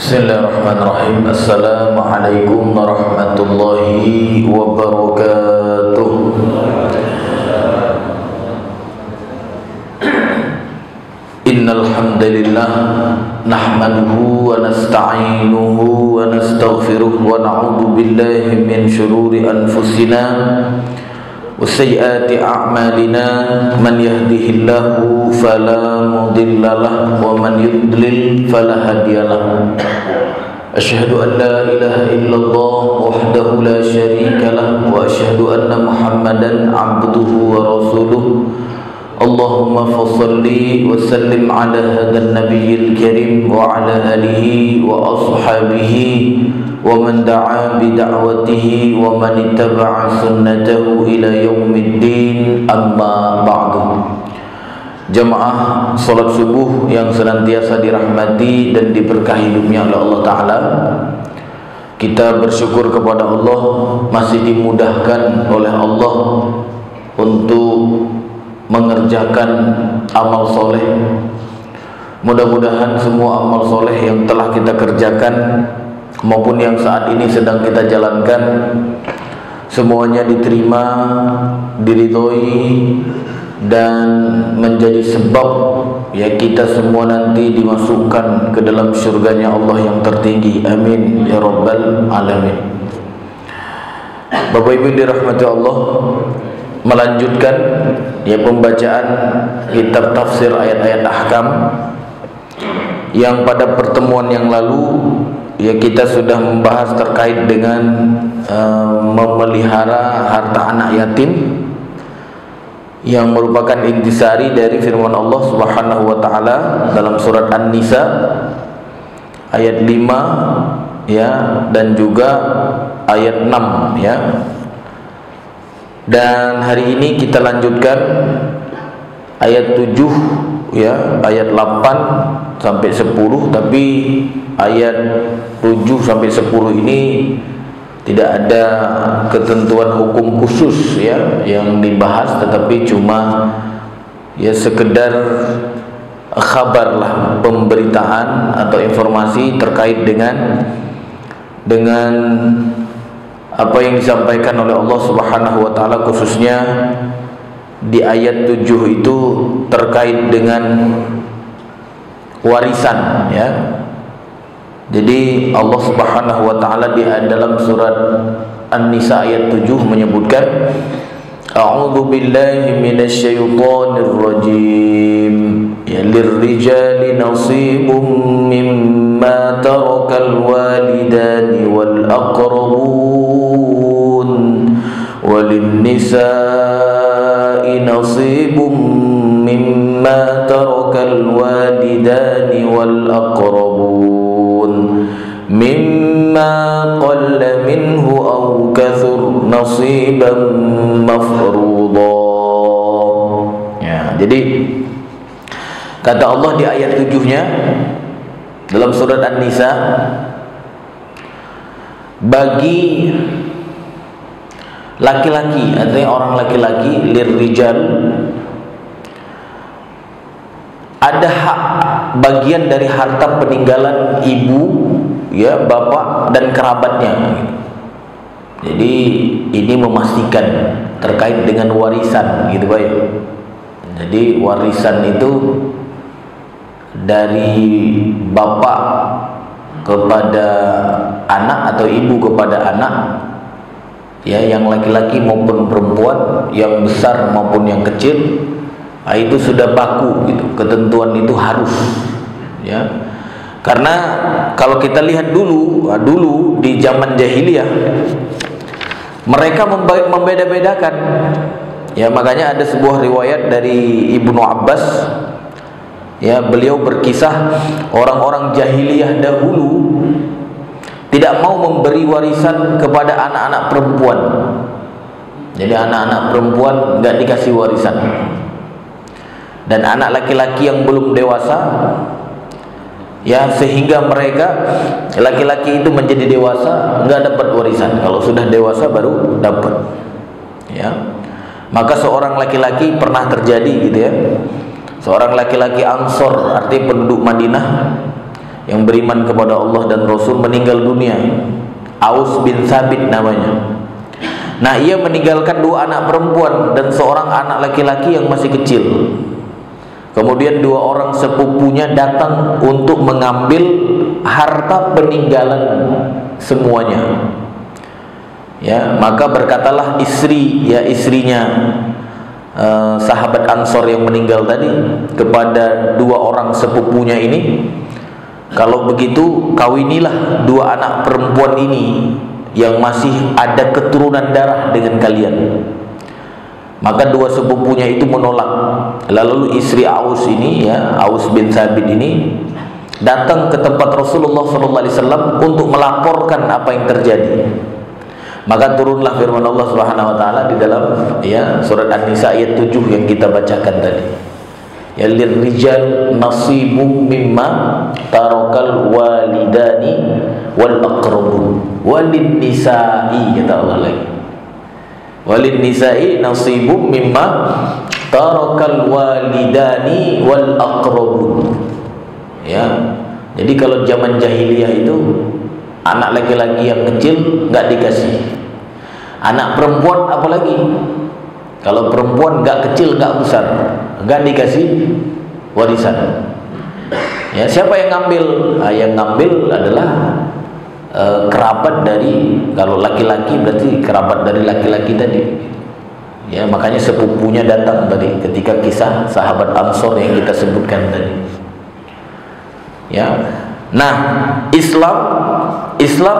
Bismillahirrahmanirrahim. Assalamualaikum warahmatullahi wabarakatuh. Innal hamdalillah nahmaduhu wa nasta'inuhu wa nastaghfiruh wa na'udzu billahi min shururi anfusina wa sayyiati a'malina. Man yahdihillahu fala mudhillalah wa man yudlil fala hadiyalah. Asyhadu an la ilaha illallah wahdahu la syarika lah wa asyhadu anna Muhammadan abduhu wa rasuluh. Allahumma fassalli wa sallim ala hadan nabiyil karim wa ala alihi wa ashabihi wa man da'a bi da'watihi wa man ittaba'a sunnatahu ila yaumiddin, amma ba'du. Jamaah salat subuh yang senantiasa dirahmati dan diberkahi hidupnya oleh Allah Ta'ala, kita bersyukur kepada Allah masih dimudahkan oleh Allah untuk mengerjakan amal soleh. Mudah-mudahan semua amal soleh yang telah kita kerjakan maupun yang saat ini sedang kita jalankan semuanya diterima, diridhoi, dan menjadi sebab ya kita semua nanti dimasukkan ke dalam surganya Allah yang tertinggi. Amin ya rabbal alamin. Bapak Ibu dirahmati Allah, melanjutkan ya pembacaan kitab tafsir ayat-ayat ahkam yang pada pertemuan yang lalu ya kita sudah membahas terkait dengan memelihara harta anak yatim, yang merupakan intisari dari firman Allah Subhanahu wa taala dalam surat An-Nisa ayat 5 ya, dan juga ayat 6 ya. Dan hari ini kita lanjutkan ayat 7 ya, ayat 8 sampai 10, tapi ayat 7 sampai 10 ini tidak ada ketentuan hukum khusus ya yang dibahas, tetapi cuma ya sekedar kabar lah, pemberitaan atau informasi terkait dengan apa yang disampaikan oleh Allah Subhanahu wa taala, khususnya di ayat 7 itu terkait dengan warisan ya. Jadi Allah Subhanahu wa taala di dalam surat An-Nisa ayat 7 menyebutkan, A'udzu billahi minasyaitonir rajim. Ya, lirrijali nasibum mimma tarakal walidani wal aqrabun walinnisa'i nasibum mimma tarakal walidani wal aqrabun mimma qalla minhu aw kathur nasiban mafruḍa. Ya, jadi kata Allah di ayat 7-nya dalam surat An-Nisa, bagi laki-laki, artinya orang laki-laki, lirrijal, ada hak bagian dari harta peninggalan ibu ya, bapak dan kerabatnya. Jadi ini memastikan terkait dengan warisan gitu Pak. Jadi warisan itu dari bapak kepada anak atau ibu kepada anak ya, yang laki-laki maupun perempuan, yang besar maupun yang kecil, itu sudah baku gitu, ketentuan itu harus ya. Karena kalau kita lihat dulu di zaman jahiliyah mereka membeda-bedakan ya. Makanya ada sebuah riwayat dari Ibnu Abbas ya, beliau berkisah orang-orang jahiliyah dahulu tidak mau memberi warisan kepada anak-anak perempuan. Jadi anak-anak perempuan nggak dikasih warisan, dan anak laki-laki yang belum dewasa ya, sehingga mereka laki-laki itu menjadi dewasa nggak dapat warisan. Kalau sudah dewasa baru dapat ya. Maka seorang laki-laki pernah terjadi gitu ya, seorang laki-laki Ansor, artinya penduduk Madinah, yang beriman kepada Allah dan Rasul meninggal dunia. Aus bin Thabit namanya. Nah, ia meninggalkan 2 anak perempuan dan seorang anak laki-laki yang masih kecil. Kemudian 2 orang sepupunya datang untuk mengambil harta peninggalan semuanya. Ya, maka berkatalah istrinya sahabat Ansor yang meninggal tadi kepada 2 orang sepupunya ini, kalau begitu kawinilah 2 anak perempuan ini yang masih ada keturunan darah dengan kalian. Maka 2 sepupunya itu menolak. Lalu istri Aus ini, ya, Aus bin Thabit ini datang ke tempat Rasulullah SAW untuk melaporkan apa yang terjadi. Maka turunlah firman Allah Subhanahu wa taala di dalam, ya, surat An-Nisa ayat 7 yang kita bacakan tadi. Ya, lirrijal nasibum mimma tarakal walidani wal aqrabun walin nisa'i, kata Allah lagi. Walin nisa'i nasibum mimma tarakal walidani wal aqrabun. Ya. Jadi kalau zaman jahiliyah itu anak laki-laki yang kecil nggak dikasih. Anak perempuan apalagi. Kalau perempuan nggak kecil nggak besar, nggak dikasih warisan. Ya, siapa yang ngambil? Yang ngambil adalah kerabat dari, kalau laki-laki berarti kerabat dari laki-laki tadi. Ya, makanya sepupunya datang tadi ketika kisah sahabat Ansor yang kita sebutkan tadi. Ya. Nah, Islam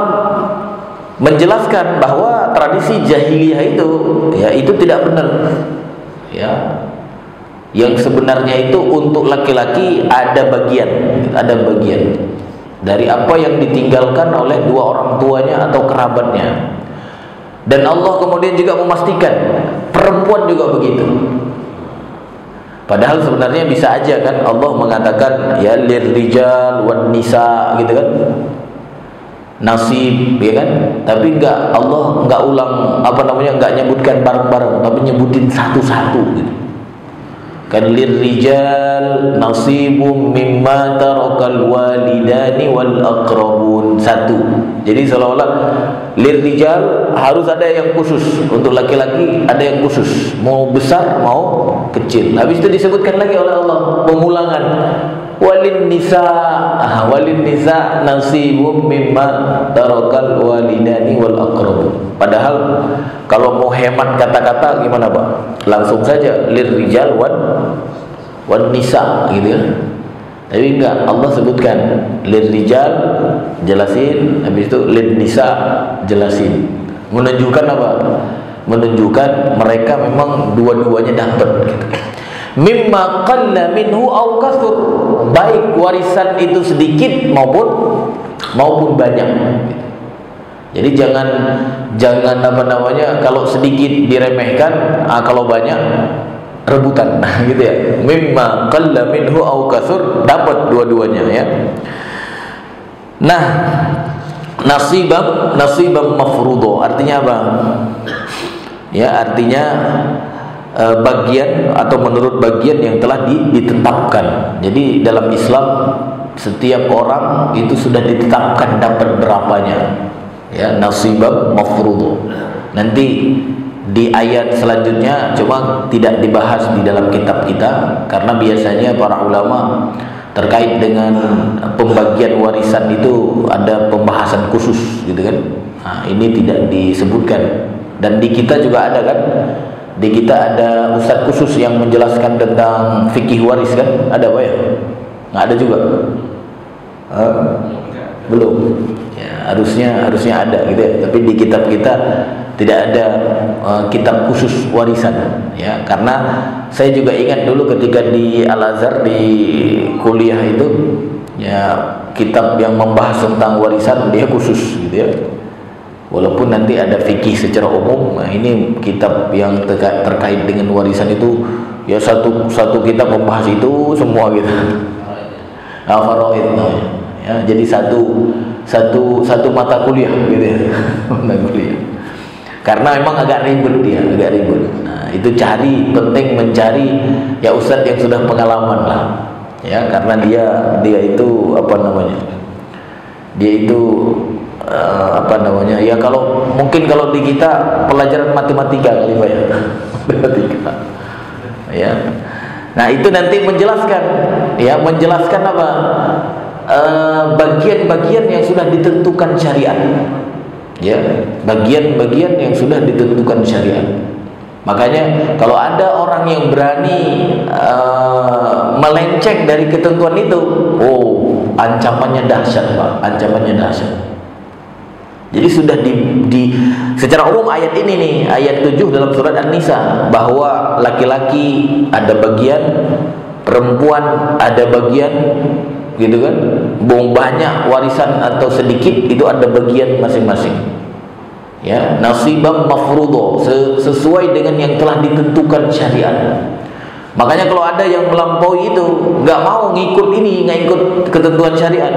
menjelaskan bahwa tradisi jahiliyah itu, ya, itu tidak benar. Ya. Yang sebenarnya itu untuk laki-laki ada bagian dari apa yang ditinggalkan oleh 2 orang tuanya atau kerabatnya. Dan Allah kemudian juga memastikan perempuan juga begitu. Padahal sebenarnya bisa aja kan Allah mengatakan ya lirrijal wan nisa gitu kan, nasib, ya kan, tapi enggak, Allah enggak ulang enggak nyebutkan bareng-bareng, tapi nyebutin satu-satu gitu. Kan lirrijal nasibum mimma tarakal walidani wal aqrabun, satu. Jadi seolah-olah lirrijal harus ada yang khusus, untuk laki-laki ada yang khusus, mau besar mau kecil. Habis itu disebutkan lagi oleh Allah pengulangan, walin nisa nasibum mimma tarakal walidani wal aqrabun. Padahal kalau mau hemat kata-kata gimana, Pak? Langsung saja lirrijal wan nisa gitu ya. Tapi enggak, Allah sebutkan lirrijal jelasin, habis itu lin nisa jelasin. Menunjukkan apa? Menunjukkan mereka memang dua-duanya dapat gitu. Mimma qalla minhu aw katsur, baik warisan itu sedikit maupun banyak gitu. Jadi jangan kalau sedikit diremehkan, kalau banyak rebutan, gitu ya. Mimma qalla minhu aw katsur, dapat dua-duanya, ya. Nah, nasibam mafruḍo artinya apa? Ya, artinya bagian atau menurut bagian yang telah ditetapkan. Jadi dalam Islam setiap orang itu sudah ditetapkan dapat berapanya. Ya, nasibam mafruḍo. Nanti di ayat selanjutnya cuma tidak dibahas di dalam kitab kita, karena biasanya para ulama terkait dengan pembagian warisan itu ada pembahasan khusus gitu kan. Nah, ini tidak disebutkan. Dan di kita juga ada kan, di kita ada ustadz khusus yang menjelaskan tentang fikih waris kan, ada apa ya? Nggak ada juga? Belum. Ya, harusnya ada gitu ya. Tapi di kitab kita tidak ada kitab khusus warisan, ya. Karena saya juga ingat dulu ketika di Al-Azhar di kuliah itu, ya, kitab yang membahas tentang warisan dia khusus gitu ya. Walaupun nanti ada fikih secara umum, nah ini kitab yang terkait dengan warisan itu, ya, satu kitab membahas itu semua gitu. Al-Faraid, ya, jadi satu mata kuliah gitu ya. Mata kuliah. Karena memang agak ribet dia, agak ribet. Nah, itu penting mencari ya ustadz yang sudah pengalaman lah. ya, karena dia itu apa namanya, dia itu apa namanya, ya kalau mungkin kalau di kita pelajaran matematika kali Pak ya, matematika ya. Nah itu nanti menjelaskan ya, menjelaskan apa, bagian-bagian yang sudah ditentukan syariat ya, bagian-bagian yang sudah ditentukan syariat. Makanya kalau ada orang yang berani melenceng dari ketentuan itu, oh ancamannya dahsyat Pak, ancamannya dahsyat. Jadi sudah secara umum ayat ini nih, ayat 7 dalam surat An-Nisa, bahwa laki-laki ada bagian, perempuan ada bagian, gitu kan? Mau banyak warisan atau sedikit itu ada bagian masing-masing. Ya, nasibam mafruḍo, sesuai dengan yang telah ditentukan syariat. Makanya kalau ada yang melampaui itu, nggak mau ngikut ini, nggak ikut ketentuan syariat,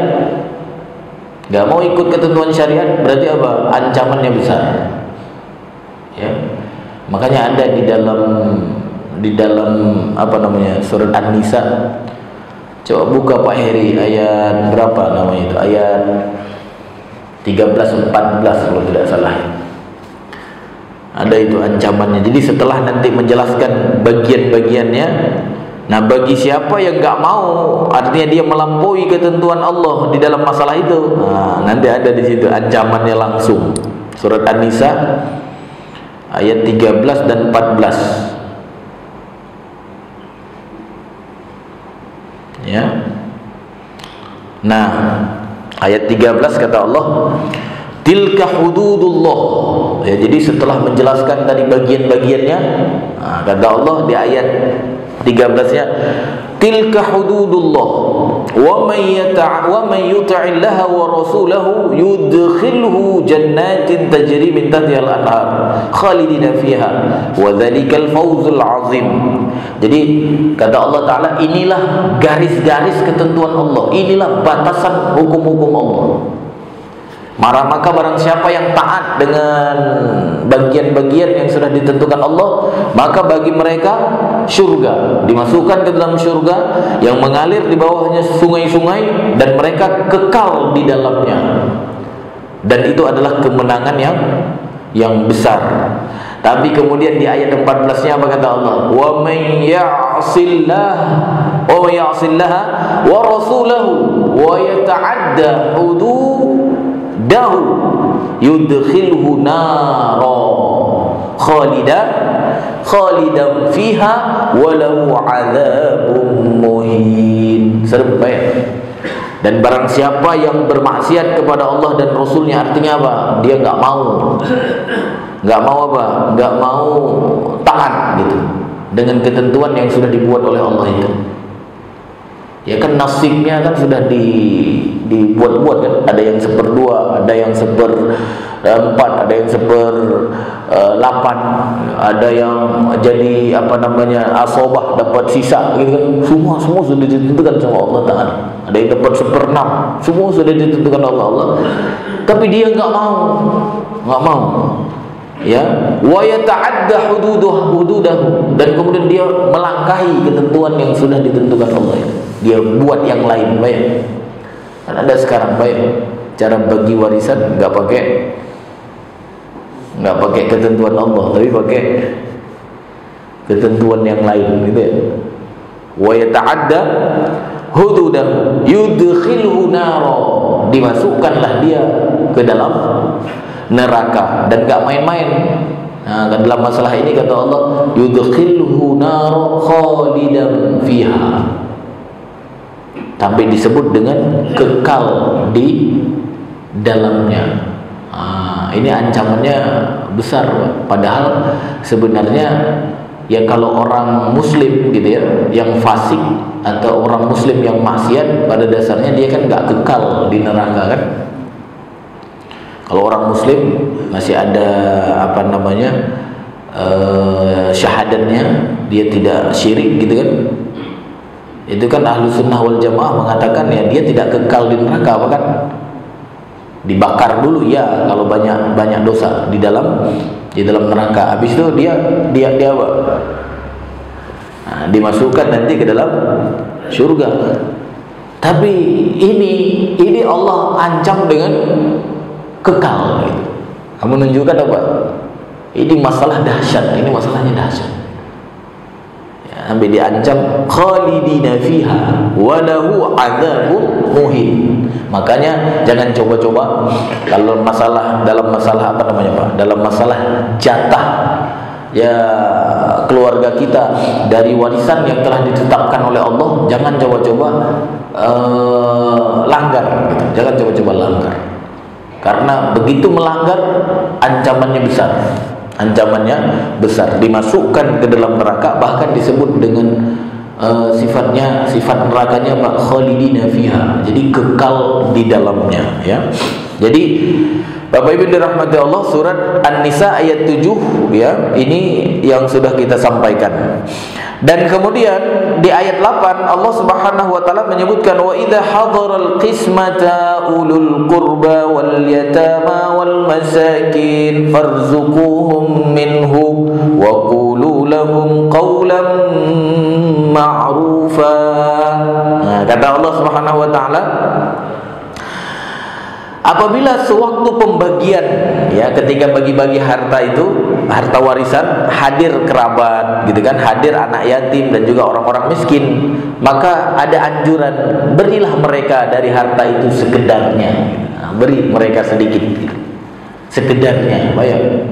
nggak mau ikut ketentuan syariat, berarti apa? Ancamannya besar. Ya, makanya ada di dalam apa namanya, surat An-Nisa. Coba buka Pak Heri, ayat berapa namanya itu? Ayat 13-14 kalau tidak salah. Ada itu ancamannya. Jadi setelah nanti menjelaskan bagian-bagiannya, nah bagi siapa yang nggak mau, artinya dia melampaui ketentuan Allah di dalam masalah itu, nah, nanti ada di situ ancamannya langsung. Surat An-Nisa ayat 13 dan 14. Ya. Nah, ayat 13 kata Allah, tilka hududullah. Ya, jadi setelah menjelaskan tadi bagian-bagiannya, nah, kata Allah di ayat 13-nya, tilka hududullah wa man yuti'illaha wa rasulahu yudkhilhu jannatin tajri min tahtiha al-anhar khalidina fiha wa dzalikal fawzul azim. Jadi kata Allah Ta'ala, inilah garis-garis ketentuan Allah, inilah batasan hukum-hukum Allah. Maka barang siapa yang taat dengan bagian-bagian yang sudah ditentukan Allah, maka bagi mereka surga, dimasukkan ke dalam surga yang mengalir di bawahnya sungai-sungai, dan mereka kekal di dalamnya. Dan itu adalah kemenangan yang besar. Tapi kemudian di ayat 14-nya apa kata Allah? Wa may ya'sillaha wa rasulahu wa yata'adda hududahu yudkhilhu nara khalidan fiha walau 'adzabun muhin. Serem ya. Dan barang siapa yang bermaksiat kepada Allah dan Rasulnya, artinya apa? Dia nggak mau apa? Nggak mau taat gitu dengan ketentuan yang sudah dibuat oleh Allah itu. Ya kan nasibnya kan sudah dibuat-buat kan. Ada yang 1/2, ada yang 1/4, ada yang 1/8, ada yang jadi apa namanya asobah dapat sisa gitu kan. Semua sudah ditentukan sama Allah Ta'ala. Ada yang dapat 1/6, semua sudah ditentukan oleh Allah. Tapi dia nggak mau. Ya, wa yata'adda hududahu, dan kemudian dia melangkahi ketentuan yang sudah ditentukan Allah itu. Dia buat yang lain, baik. Kan ada sekarang baik cara bagi warisan nggak pakai ketentuan Allah, tapi pakai ketentuan yang lain gitu ya. Wa yata'adda hududahu yudkhilhu nara, dimasukkanlah dia ke dalam neraka, dan gak main-main. Nah, dalam masalah ini kata Allah, yudkhilhu nara khalidan fiha, sampai disebut dengan kekal di dalamnya. Ini ancamannya besar, padahal sebenarnya ya kalau orang muslim gitu ya, yang fasik atau orang muslim yang maksiat, pada dasarnya dia kan gak kekal di neraka kan. Kalau orang muslim masih ada apa namanya syahadatnya, dia tidak syirik gitu kan, itu kan ahlu sunnah wal jamaah mengatakan ya dia tidak kekal di neraka, bahkan dibakar dulu ya kalau banyak dosa di dalam neraka. Habis itu dia apa? Nah, dimasukkan nanti ke dalam surga. Tapi ini Allah ancam dengan kekal gitu. Menunjukkan apa? Ini masalah dahsyat, ini masalahnya dahsyat. Ya, sampai diancam khalidina fiha wa lahu adzabun muhin. Makanya jangan coba-coba kalau dalam masalah apa namanya Pak? Dalam masalah jatah ya keluarga kita dari warisan yang telah ditetapkan oleh Allah, jangan coba-coba langgar gitu. Jangan coba-coba langgar. Karena begitu melanggar ancamannya besar. Ancamannya besar, dimasukkan ke dalam neraka, bahkan disebut dengan sifat nerakanya Pak, khalidina fiha. Jadi kekal di dalamnya ya. Jadi Bapak Ibu dirahmati Allah, surat An-Nisa ayat 7 ya. Ini yang sudah kita sampaikan. Dan kemudian di ayat 8 Allah Subhanahu wa taala menyebutkan wa idza hadaral qismata ulul qurba wal yatama wal masakin farzuquhum minhu wa qulu lahum qawlan ma'rufa. Nah, kata Allah Subhanahu wa taala, apabila sewaktu pembagian ya, ketika bagi-bagi harta itu, harta warisan, hadir kerabat gitu kan, hadir anak yatim dan juga orang-orang miskin, maka ada anjuran berilah mereka dari harta itu sekedarnya. Nah, beri mereka sedikit gitu. Sekedarnya, bayang.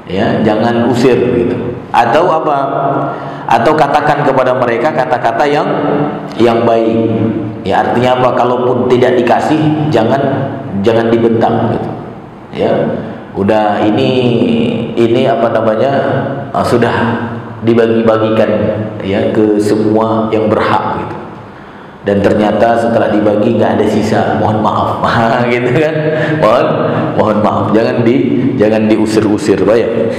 Ya, jangan usir gitu. Atau apa? Atau katakan kepada mereka kata-kata yang baik. Ya, artinya apa? Kalaupun tidak dikasih, jangan dibentak gitu. Ya. Udah ini apa namanya? Sudah dibagi-bagigan ya ke semua yang berhak gitu. Dan ternyata setelah dibagi nggak ada sisa, mohon maaf. Gitu kan? Mohon maaf. Jangan diusir-usir, bayang.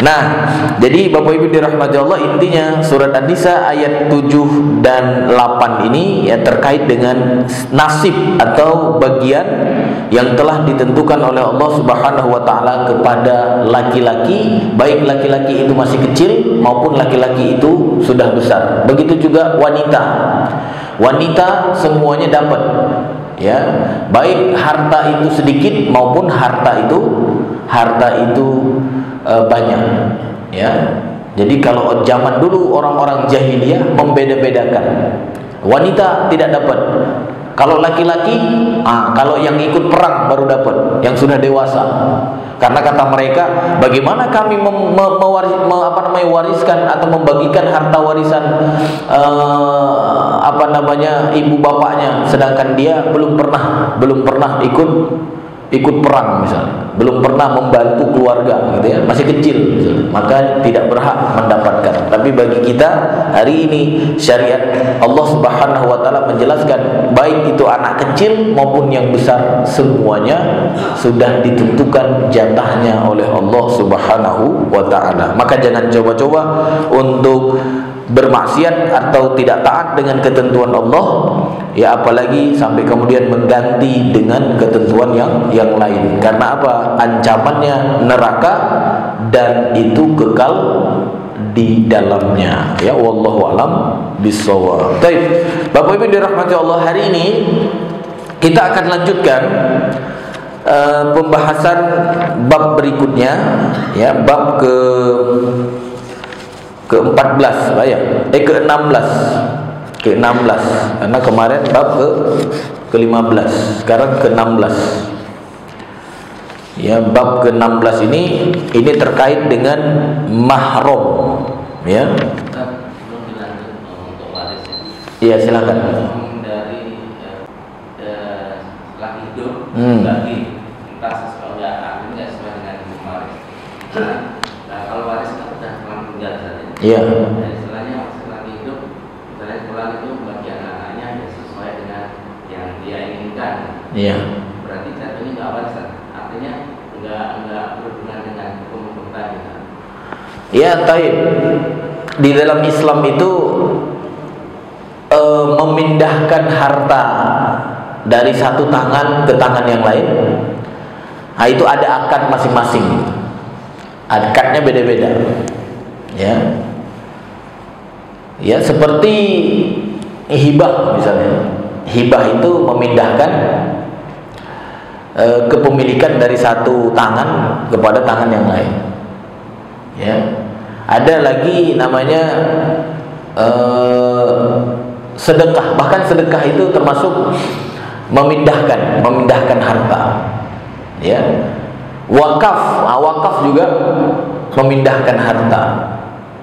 Nah, jadi Bapak Ibu dirahmati Allah, intinya surat An-Nisa ayat 7 dan 8 ini ya terkait dengan nasib atau bagian yang telah ditentukan oleh Allah Subhanahu wa taala kepada laki-laki, baik laki-laki itu masih kecil maupun laki-laki itu sudah besar. Begitu juga wanita. Wanita semuanya dapat. Ya, baik harta itu sedikit maupun harta itu banyak ya. Jadi kalau zaman dulu orang-orang jahiliyah membeda-bedakan, wanita tidak dapat. Kalau laki-laki, kalau yang ikut perang baru dapat, yang sudah dewasa. Karena kata mereka, bagaimana kami mewariskan atau membagikan harta warisan ibu bapaknya, sedangkan dia belum pernah ikut perang misalnya, belum pernah membantu keluarga gitu ya, masih kecil misalnya, maka tidak berhak mendapatkan. Tapi bagi kita hari ini syariat Allah Subhanahu wa taala menjelaskan, baik itu anak kecil maupun yang besar, semuanya sudah ditentukan jatahnya oleh Allah Subhanahu wa taala. Maka jangan coba-coba untuk bermaksiat atau tidak taat dengan ketentuan Allah, ya apalagi sampai kemudian mengganti dengan ketentuan yang lain. Karena apa? Ancamannya neraka dan itu kekal di dalamnya. Ya, wallahu alam bissawab. Baik, Bapak Ibu dirahmati Allah, hari ini kita akan lanjutkan pembahasan bab berikutnya, ya, bab ke-14 ke-16 karena kemarin bab ke-15, sekarang ke-16 ya. Bab ke-16 ini terkait dengan mahram ya. Iya, silakan. Dari setelah hidup bagi entah sesuai nggak sesuai dengan waris. Nah, kalau waris kan sudah meninggal saja. Iya. Dan istilahnya setelah hidup, misalnya pulang itu bagi anak-anaknya ya sesuai dengan yang dia inginkan. Iya. Berarti jatuhnya nggak warisan. Artinya nggak berhubungan dengan hukum tadi. Ya, taib. Di dalam Islam itu memindahkan harta dari satu tangan ke tangan yang lain. Nah, itu ada akad masing-masing. Akadnya beda-beda. Ya. Ya, seperti hibah misalnya. Hibah itu memindahkan kepemilikan dari satu tangan kepada tangan yang lain. Ya. Ada lagi namanya sedekah. Bahkan sedekah itu termasuk memindahkan harta. Ya. Wakaf juga memindahkan harta.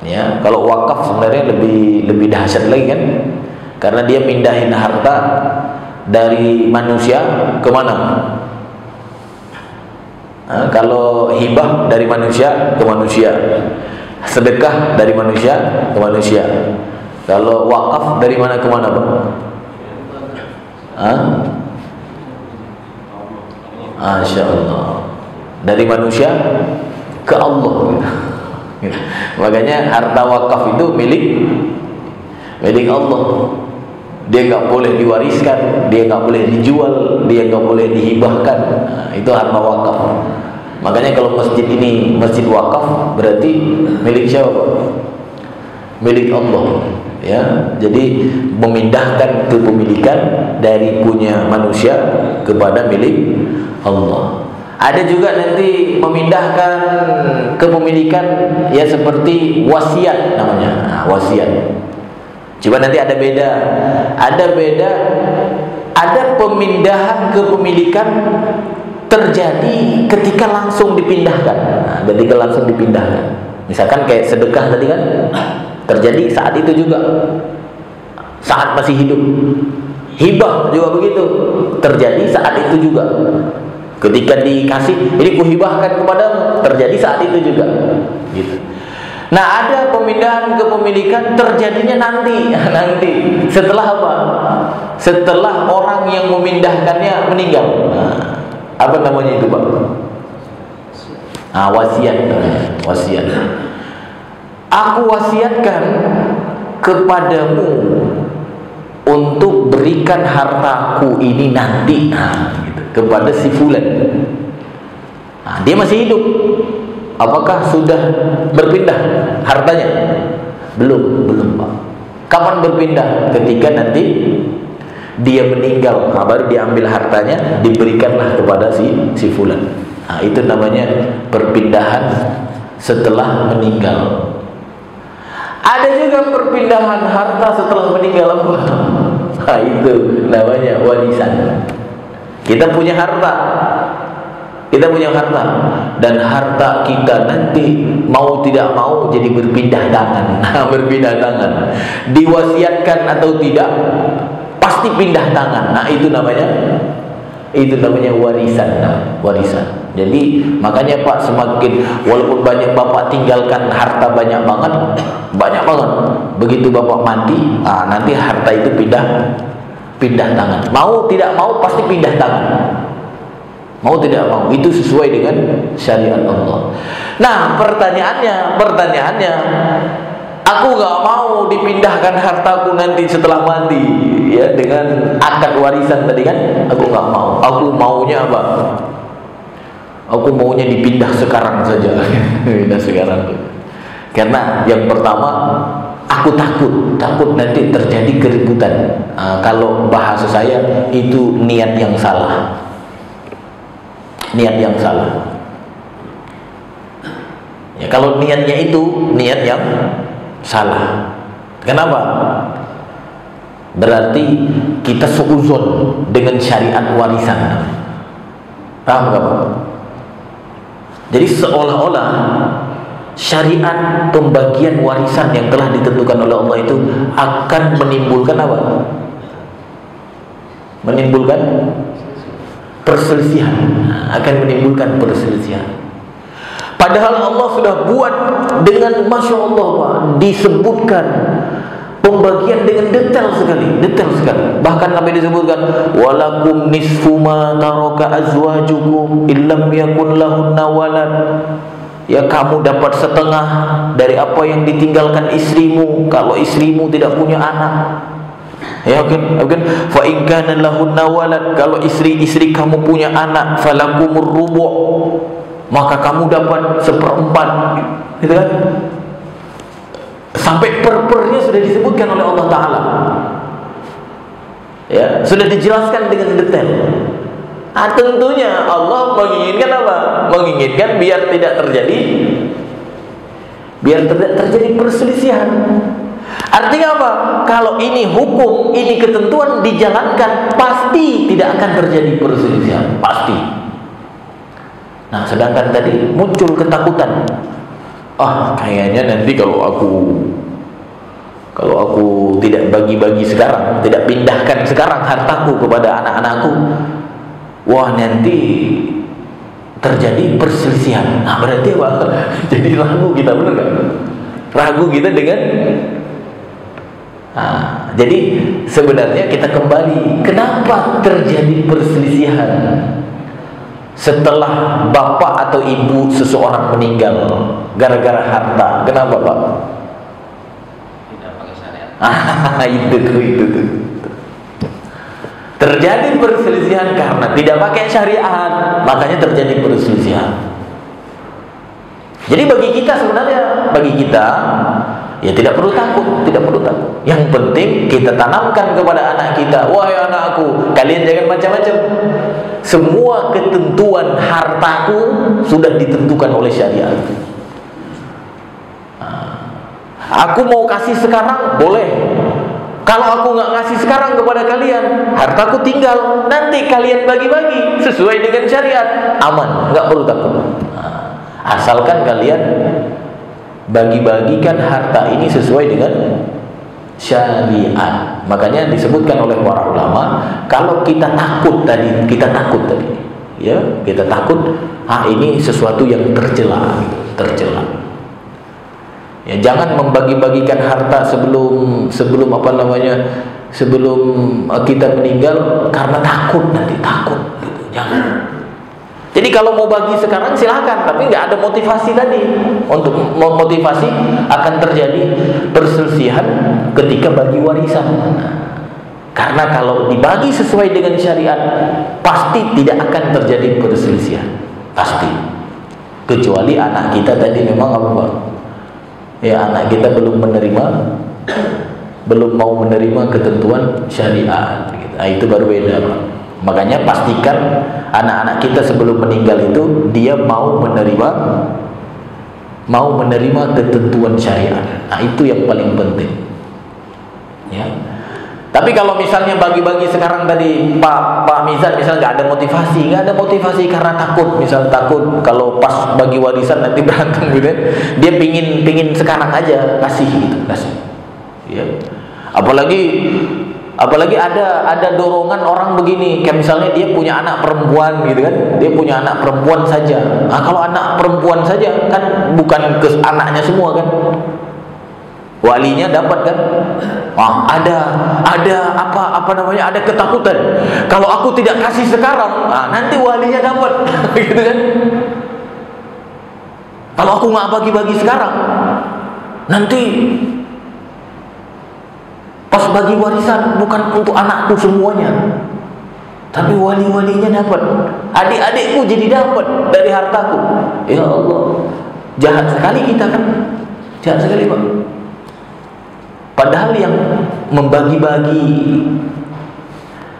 Ya, kalau wakaf sebenarnya lebih dahsyat lagi kan, karena dia mindahin harta dari manusia ke mana? Nah, kalau hibah dari manusia ke manusia, sedekah dari manusia ke manusia. Kalau wakaf dari mana ke mana, Bang? Masya Allah, dari manusia ke Allah. Makanya harta wakaf itu milik Allah. Dia nggak boleh diwariskan, dia nggak boleh dijual, dia nggak boleh dihibahkan. Nah, itu harta wakaf. Makanya kalau masjid ini masjid wakaf, berarti milik siapa? Milik Allah. Ya, jadi memindahkan kepemilikan dari punya manusia kepada milik Allah. Ada juga nanti memindahkan kepemilikan ya seperti wasiat namanya. Nah, wasiat. Coba nanti ada beda. Ada pemindahan kepemilikan terjadi ketika langsung dipindahkan. Nah, ketika langsung dipindahkan. Misalkan kayak sedekah tadi kan terjadi saat itu juga. Saat masih hidup. Hibah juga begitu. Terjadi saat itu juga. Ketika dikasih, ini kuhibahkan kepadamu, terjadi saat itu juga. Gitu. Nah, ada pemindahan kepemilikan terjadinya nanti. Setelah apa? Setelah orang yang memindahkannya meninggal. Nah, apa namanya itu, Pak? Wasiat namanya. Wasiat. Aku wasiatkan kepadamu untuk berikan hartaku ini nanti. Gitu. Kepada si fulan. Nah, dia masih hidup. Apakah sudah berpindah hartanya? Belum, Pak. Kapan berpindah? Ketika nanti dia meninggal, baru diambil hartanya, diberikanlah kepada si fulan. Nah, itu namanya perpindahan setelah meninggal. Ada juga perpindahan harta setelah meninggal. Nah, itu namanya warisan. Kita punya harta, dan harta kita nanti mau tidak mau jadi berpindah tangan. Berpindah tangan, diwasiatkan atau tidak, pasti pindah tangan. Nah, itu namanya warisan. Jadi makanya Pak, semakin walaupun banyak Bapak tinggalkan harta banyak banget, begitu Bapak mati, nanti harta itu pindah tangan. Mau tidak mau pasti pindah tangan. Mau tidak mau, itu sesuai dengan syariat Allah. Nah, pertanyaannya, aku gak mau dipindahkan hartaku nanti setelah mati, ya, dengan akad warisan tadi kan, aku gak mau. Aku maunya apa? Aku maunya dipindah sekarang saja. Pindah sekarang. Karena yang pertama, aku takut nanti terjadi keributan. Kalau bahasa saya itu niat yang salah. Ya, kalau niatnya itu niat yang salah. Kenapa? Berarti kita seuzon dengan syariat warisan. Paham gak, Pak? Jadi seolah-olah syariat pembagian warisan yang telah ditentukan oleh Allah itu akan menimbulkan apa? Menimbulkan perselisihan. Padahal Allah sudah buat dengan Masya Allah, Pak, disebutkan pembagian dengan detail sekali. Bahkan sampai disebutkan walakum nisfu ma taraka azwajukum illam yakun lahunna walad. Ya, kamu dapat setengah dari apa yang ditinggalkan istrimu kalau istrimu tidak punya anak. Ya, oke. Fa in kana lahunna walad, kalau istri kamu punya anak, falakumur rubu', maka kamu dapat 1/4. Gitu kan? Sampai perpernya sudah disebutkan oleh Allah Ta'ala. Ya, sudah dijelaskan dengan detail. Tentunya Allah menginginkan apa? Menginginkan biar tidak terjadi perselisihan. Artinya apa? Kalau ini hukum, ini ketentuan dijalankan, pasti tidak akan terjadi perselisihan, pasti. Nah, sedangkan tadi muncul ketakutan. Kayaknya nanti kalau aku tidak bagi-bagi sekarang, tidak pindahkan sekarang hartaku kepada anak-anakku, nanti terjadi perselisihan. Berarti apa? Jadi ragu kita, benar nggak? Ragu kita dengan jadi sebenarnya kita kembali, kenapa terjadi perselisihan setelah bapak atau ibu seseorang meninggal gara-gara harta? Kenapa, Pak? Tidak pakai syariat. Itu terjadi perselisihan karena tidak pakai syariat, makanya terjadi perselisihan. Jadi bagi kita sebenarnya, ya tidak perlu takut, tidak perlu takut. Yang penting kita tanamkan kepada anak kita, wahai anakku, kalian jangan macam-macam. Semua ketentuan hartaku sudah ditentukan oleh syariat. Aku mau kasih sekarang, boleh. Kalau aku nggak ngasih sekarang kepada kalian, hartaku tinggal. Nanti kalian bagi-bagi sesuai dengan syariat, aman, nggak perlu takut. Asalkan kalian bagi-bagikan harta ini sesuai dengan syariat. Makanya disebutkan oleh para ulama, kalau kita takut tadi, ya, kita takut, ini sesuatu yang tercela, tercela. Ya, jangan membagi-bagikan harta sebelum kita meninggal karena takut, nanti takut, gitu. Jangan. Jadi kalau mau bagi sekarang silahkan, tapi nggak ada motivasi tadi untuk memotivasi akan terjadi perselisihan ketika bagi warisan. Karena kalau dibagi sesuai dengan syariat, pasti tidak akan terjadi perselisihan, pasti. Kecuali anak kita tadi memang apa? Ya, anak kita belum mau menerima ketentuan syariat. Gitu. Itu baru beda, Pak. Makanya pastikan anak-anak kita sebelum meninggal itu dia mau menerima ketentuan syariat. Itu yang paling penting. Ya. Tapi kalau misalnya bagi-bagi sekarang tadi Pak Mizan misalnya nggak ada motivasi karena takut, misal takut kalau pas bagi warisan nanti berantem gitu, dia pingin sekarang aja kasih gitu, kasih. Ya. Apalagi ada dorongan orang begini, kayak misalnya dia punya anak perempuan gitu kan, dia punya anak perempuan saja. Kalau anak perempuan saja kan bukan ke anaknya semua kan, walinya dapat kan. Ada ketakutan. Kalau aku tidak kasih sekarang, nanti walinya dapat, gitu kan. Kalau aku nggak bagi-bagi sekarang, nanti pas bagi warisan bukan untuk anakku semuanya, tapi wali-walinya dapat, adik-adikku jadi dapat dari hartaku. Ya Allah, jahat sekali kita kan, jahat sekali, Pak. Padahal yang membagi-bagi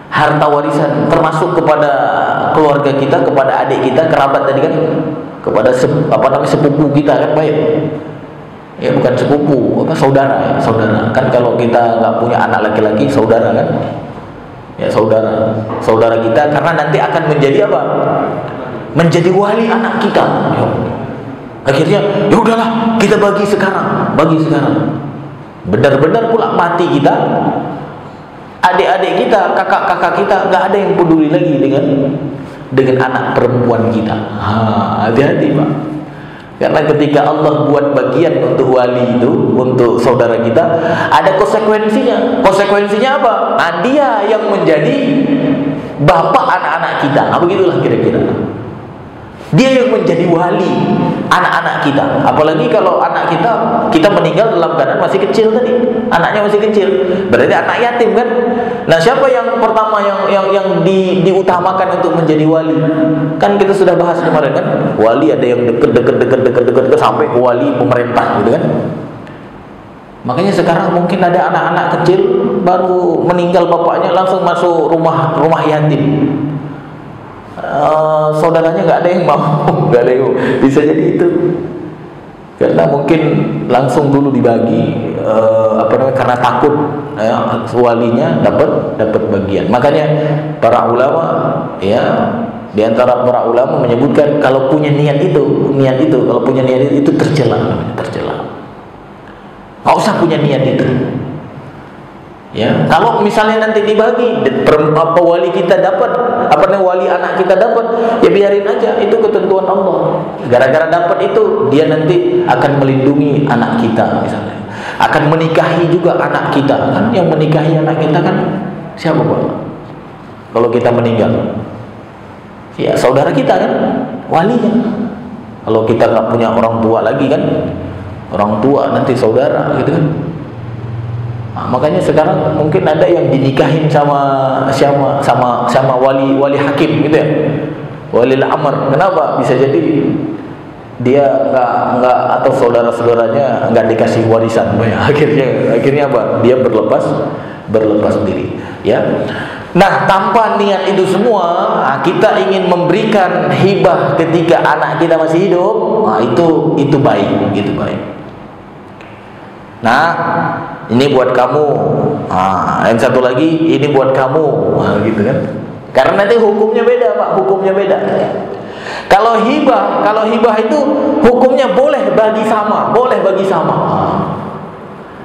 harta warisan termasuk kepada keluarga kita, kepada adik kita, kerabat tadi kan, kepada sepupu kita kan, baik. Ya bukan sepupu, saudara. Kan kalau kita nggak punya anak laki-laki, saudara kan? Ya saudara kita, karena nanti akan menjadi apa? Menjadi wali anak kita. Ya. Akhirnya, ya udahlah, kita bagi sekarang. Benar-benar pula mati kita, adik-adik kita, kakak-kakak kita, nggak ada yang peduli lagi dengan anak perempuan kita. Hati-hati, Pak. Karena ketika Allah buat bagian untuk wali itu, untuk saudara kita, ada konsekuensinya. Konsekuensinya apa? Dia yang menjadi bapak anak-anak kita. Begitulah kira-kira. Dia yang menjadi wali anak-anak kita. Apalagi kalau anak kita meninggal dalam keadaan masih kecil tadi, anaknya masih kecil, berarti anak yatim kan. Nah, siapa yang pertama yang diutamakan untuk menjadi wali? Kan kita sudah bahas kemarin kan, wali ada yang deket sampai wali pemerintah gitu kan. Makanya sekarang mungkin ada anak-anak kecil baru meninggal bapaknya langsung masuk rumah yatim. Saudaranya nggak ada yang mau, nggak ada yang mau. Bisa jadi itu karena mungkin langsung dulu dibagi karena takut walinya dapat bagian. Makanya para ulama ya, di antara para ulama menyebutkan kalau punya niat itu kalau punya niat itu tercela. Nggak usah punya niat itu. Ya, kalau misalnya nanti dibagi wali kita dapat, wali anak kita dapat, ya biarin aja, itu ketentuan Allah. Gara-gara dapat itu, dia nanti akan melindungi anak kita misalnya. Akan menikahi juga anak kita. Kan yang menikahi anak kita kan siapa, Pak? Kalau kita meninggal. Ya, saudara kita kan, walinya. Kalau kita nggak punya orang tua lagi kan, orang tua nanti saudara gitu kan. Nah, makanya sekarang mungkin ada yang dinikahin sama wali hakim gitu ya, wali amr. Kenapa? Bisa jadi dia nggak atau saudara-saudaranya nggak dikasih warisan, akhirnya apa? Dia berlepas diri, ya. Nah, tanpa niat itu semua, kita ingin memberikan hibah ketika anak kita masih hidup, nah itu baik, gitu baik. Nah, ini buat kamu. Yang satu lagi, ini buat kamu, gitu kan? Karena nanti hukumnya beda, Pak. Hukumnya beda. Kalau hibah itu hukumnya boleh bagi sama.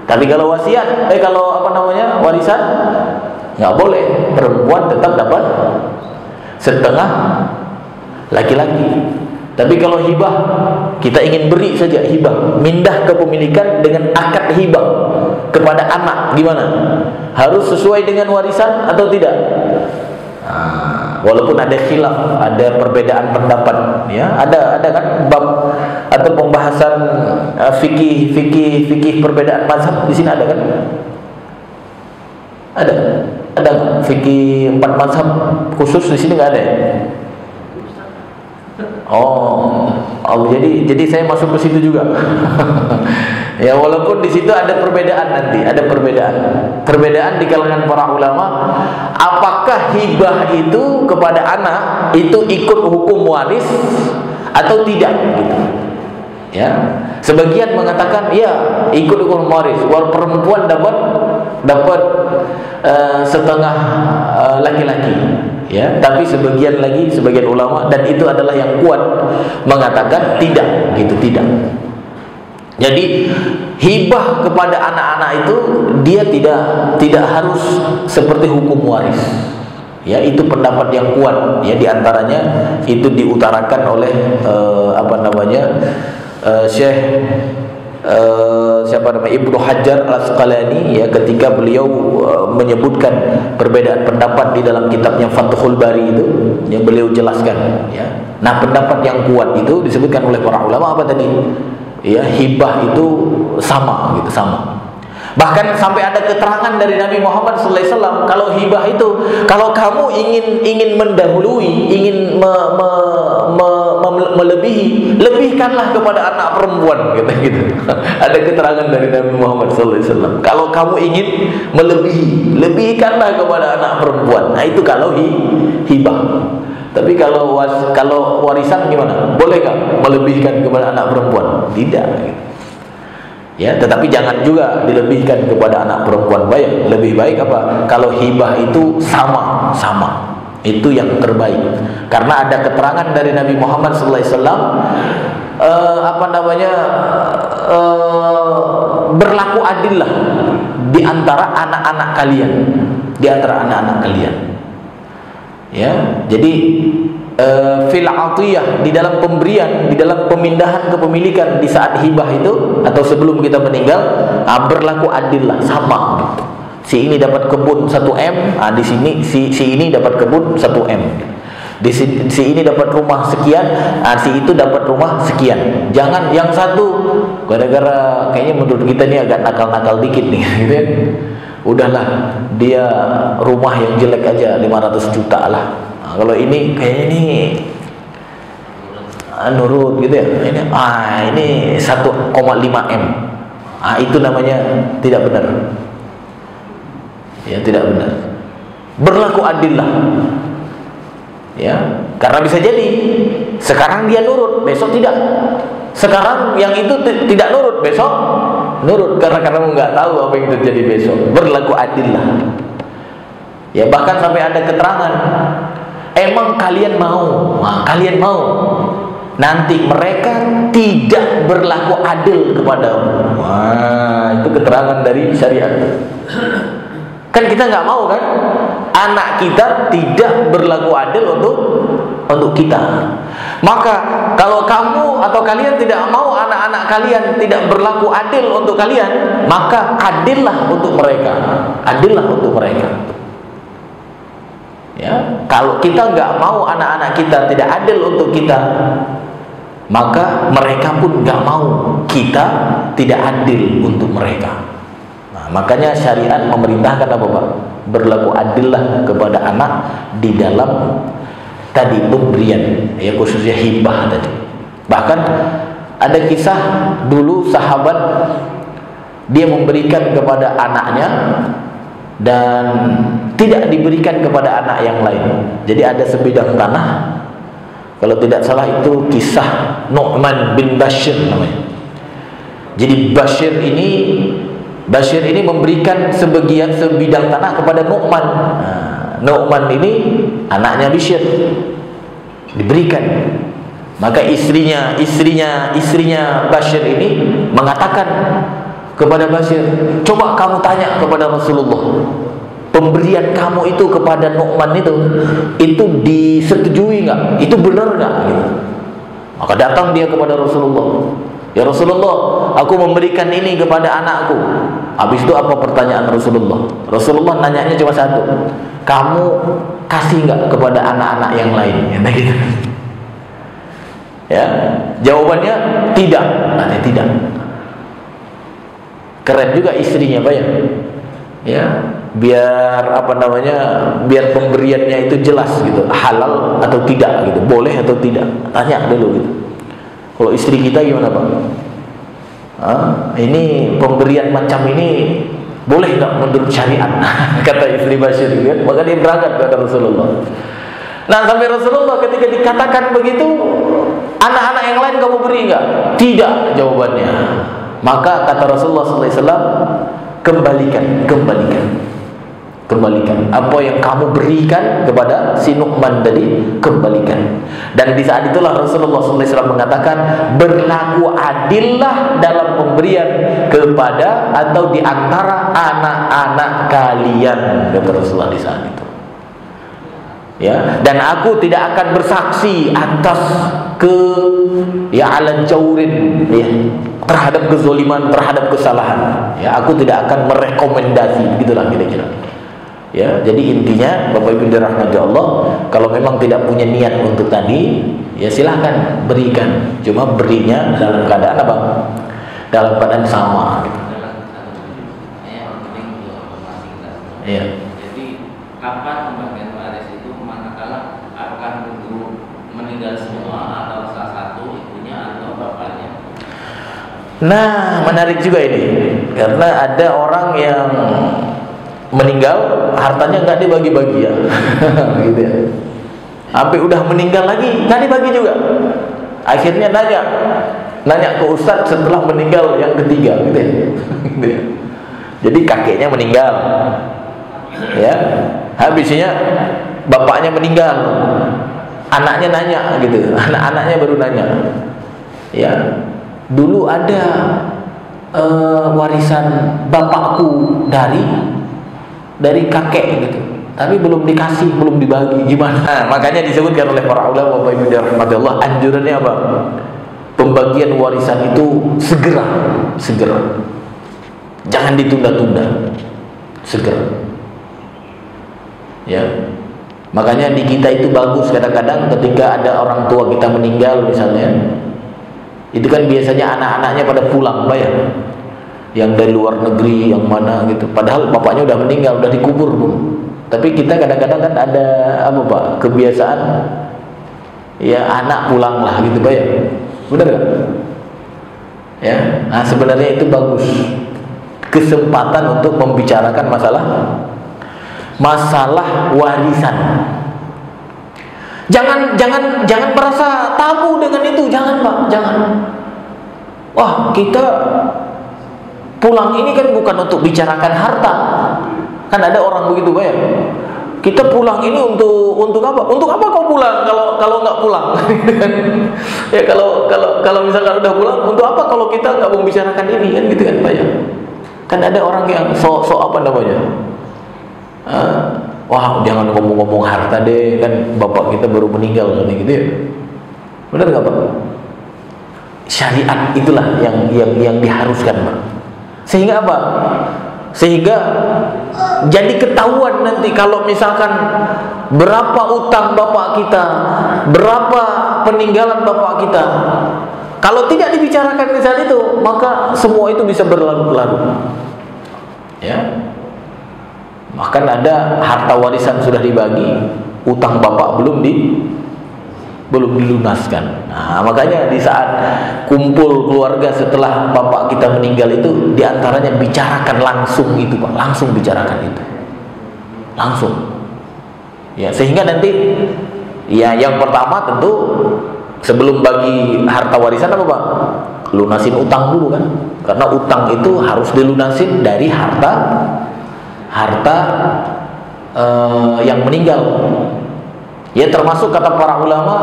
Tapi kalau wasiat, warisan nggak boleh. Perempuan tetap dapat setengah laki-laki. Tapi kalau hibah, kita ingin beri saja hibah, mindah kepemilikan dengan akad hibah kepada anak, gimana? Harus sesuai dengan warisan atau tidak? Walaupun ada khilaf, ada perbedaan pendapat, ya, ada kan bab atau pembahasan fikih perbedaan mazhab di sini ada kan? Ada fikih 4 mazhab khusus di sini nggak ada? Jadi saya masuk ke situ juga. Ya, walaupun di situ ada perbedaan nanti, ada perbedaan di kalangan para ulama, apakah hibah itu kepada anak itu ikut hukum waris atau tidak gitu. Ya. Sebagian mengatakan ya ikut hukum waris, walaupun perempuan dapat setengah laki-laki. Ya, tapi sebagian ulama, dan itu adalah yang kuat, mengatakan tidak gitu, tidak. Jadi hibah kepada anak-anak itu dia tidak harus seperti hukum waris. Ya, itu pendapat yang kuat, ya, diantaranya itu diutarakan oleh Syekh Ibnu Hajar Al-Asqalani, ya, ketika beliau menyebutkan perbedaan pendapat di dalam kitabnya Fathul Bari itu, yang beliau jelaskan, ya. Nah, pendapat yang kuat itu disebutkan oleh para ulama apa tadi? Ya, hibah itu sama. Bahkan sampai ada keterangan dari Nabi Muhammad SAW, kalau hibah itu, kalau kamu ingin mendahului, ingin melebihi, lebihkanlah kepada anak perempuan, gitu. Ada keterangan dari Nabi Muhammad SAW, kalau kamu ingin melebihi, lebihkanlah kepada anak perempuan. Nah, itu kalau hibah. Tapi kalau warisan gimana? Boleh nggak melebihkan kepada anak perempuan? Tidak. Ya, tetapi jangan juga dilebihkan kepada anak perempuan. Lebih baik apa? Kalau hibah itu sama. Itu yang terbaik. Karena ada keterangan dari Nabi Muhammad SAW, berlaku adillah di antara anak-anak kalian, Ya, jadi fil atiyah, di dalam pemberian, di dalam pemindahan kepemilikan di saat hibah itu atau sebelum kita meninggal, berlaku adil lah, sama gitu. Si ini dapat kebun 1 M, di sini si ini dapat kebun 1 M. Si ini dapat rumah sekian, si itu dapat rumah sekian. Jangan yang satu gara-gara kayaknya menurut kita ini agak nakal-nakal dikit nih, gitu ya. Udahlah, dia rumah yang jelek aja 500 juta lah. Nah, kalau ini kayaknya ini nurut gitu ya. Ini 1,5 M. Itu namanya tidak benar. Ya, tidak benar. Berlaku adillah. Ya, karena bisa jadi sekarang dia nurut, besok tidak. Sekarang yang itu tidak nurut, besok nurut, karena kamu nggak tahu apa yang terjadi besok. Berlaku adillah. Ya, bahkan sampai ada keterangan, emang kalian mau? Nah, kalian mau nanti mereka tidak berlaku adil kepadamu. Wah, itu keterangan dari syariat. Kan kita nggak mau kan anak kita tidak berlaku adil untuk kita. Maka kalau kamu atau kalian tidak mau anak-anak kalian tidak berlaku adil untuk kalian, maka adillah untuk mereka. Adillah untuk mereka. Ya, kalau kita nggak mau anak-anak kita tidak adil untuk kita, maka mereka pun nggak mau kita tidak adil untuk mereka. Nah, makanya syariat memerintahkan apa Pak? Berlaku adillah kepada anak di dalam tadi pemberian, ya khususnya hibah tadi. Bahkan ada kisah dulu sahabat dia memberikan kepada anaknya dan tidak diberikan kepada anak yang lain. Jadi ada sebidang tanah, kalau tidak salah itu kisah Nu'man bin Bashir namanya. Jadi Bashir ini memberikan sebidang tanah kepada Nu'man. Nu'man ini anaknya Bashir, diberikan. Maka istrinya Bashir ini mengatakan kepada Bashir, coba kamu tanya kepada Rasulullah, pemberian kamu itu kepada Nu'man itu disetujui nggak? Itu benar nggak? Gitu. Maka datang dia kepada Rasulullah, ya Rasulullah, aku memberikan ini kepada anakku. Habis itu apa pertanyaan Rasulullah? Rasulullah nanyanya cuma satu, kamu kasih nggak kepada anak-anak yang lain? Gitu. Ya, jawabannya tidak. Nanti tidak. Keren juga istrinya Pak ya. Ya, biar biar pemberiannya itu jelas gitu, halal atau tidak gitu, boleh atau tidak, tanya dulu gitu. Kalau istri kita gimana Pak? Ini pemberian macam ini boleh nggak menurut syariat? Kata istri Bashir gitu. Maka dia berangkat ke Rasulullah. Nah, sampai Rasulullah ketika dikatakan begitu, anak-anak yang lain kamu beri nggak? Tidak jawabannya. Maka kata Rasulullah SAW, kembalikan apa yang kamu berikan kepada si Nu'man tadi, kembalikan. Dan di saat itulah Rasulullah SAW mengatakan, berlaku adillah dalam pemberian kepada atau di antara anak-anak kalian, kata Rasulullah di saat itu. Ya, dan aku tidak akan bersaksi atas ala jaurin, ya, terhadap kezaliman, terhadap kesalahan. Ya, aku tidak akan merekomendasi, gitulah kira-kira. Ya, jadi intinya Bapak Ibu dirahmati Allah, kalau memang tidak punya niat untuk tadi, ya silahkan berikan. Cuma berinya dalam keadaan apa? Dalam keadaan sama. Gitu. Ya. Jadi kapan pembagian waris itu manakala akan menunggu meninggal semua atau salah satu ibunya atau bapaknya? Nah, menarik juga ini, karena ada orang yang meninggal hartanya nggak dibagi-bagi ya, gitu ya. Sampai udah meninggal lagi nggak dibagi juga. Akhirnya nanya ke ustadz setelah meninggal yang ketiga, gitu ya. Gitu ya. Jadi kakeknya meninggal, ya. Habisnya bapaknya meninggal, anaknya nanya, gitu. Anak-anaknya baru nanya, ya. Dulu ada warisan bapakku dari kakek gitu, tapi belum dikasih, belum dibagi, gimana? Nah, makanya disebutkan oleh para ulama, Bapak Ibu rahmatullah, anjurannya apa? Pembagian warisan itu segera, jangan ditunda-tunda, segera. Ya, makanya di kita itu bagus kadang-kadang ketika ada orang tua kita meninggal misalnya, itu kan biasanya anak-anaknya pada pulang, bayar. Yang dari luar negeri, yang mana gitu. Padahal bapaknya udah meninggal, udah dikubur pun. Tapi kita kadang-kadang kan ada apa Pak? Kebiasaan ya anak pulang lah gitu, Pak ya. Benar gak? Ya, nah sebenarnya itu bagus. Kesempatan untuk membicarakan masalah warisan. Jangan merasa tabu dengan itu, jangan Pak, jangan. Wah, kita pulang ini kan bukan untuk bicarakan harta. Kan ada orang begitu Pak ya. Kita pulang ini untuk apa? Untuk apa kau pulang kalau nggak pulang? Ya kalau misalkan udah pulang, untuk apa kalau kita nggak membicarakan ini kan gitu kan Pak ya? Kan ada orang yang sok apa namanya? Wah, jangan ngomong-ngomong harta deh, kan bapak kita baru meninggal kan gitu ya. Benar nggak Pak? Syariat itulah yang diharuskan Pak. Sehingga apa? Sehingga jadi ketahuan nanti kalau misalkan berapa utang bapak kita, berapa peninggalan bapak kita. Kalau tidak dibicarakan di saat itu, maka semua itu bisa berlarut-larut. Ya. Bahkan ada harta warisan sudah dibagi, utang bapak belum dilunaskan. Nah, makanya di saat kumpul keluarga setelah bapak kita meninggal itu, diantaranya bicarakan langsung itu Pak, langsung bicarakan itu, langsung. Ya, sehingga nanti, ya yang pertama tentu sebelum bagi harta warisan apa Pak? Lunasin utang dulu kan, karena utang itu harus dilunasin dari harta yang meninggal. Ya termasuk kata para ulama,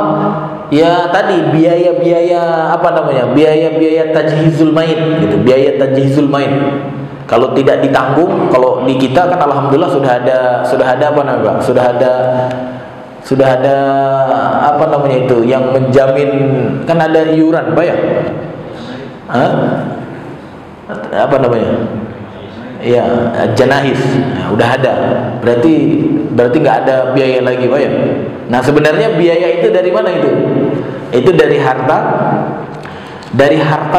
ya tadi biaya-biaya apa namanya, biaya-biaya tajhizul mayit gitu, biaya tajhizul mayit. Kalau tidak ditanggung, kalau di kita kan alhamdulillah sudah ada apa namanya, sudah ada apa namanya itu yang menjamin, kan ada iuran Pak ya? Apa namanya? Ya, janahis. Nah, udah ada. Berarti nggak ada biaya lagi Pak ya? Nah sebenarnya biaya itu dari mana itu? Itu dari harta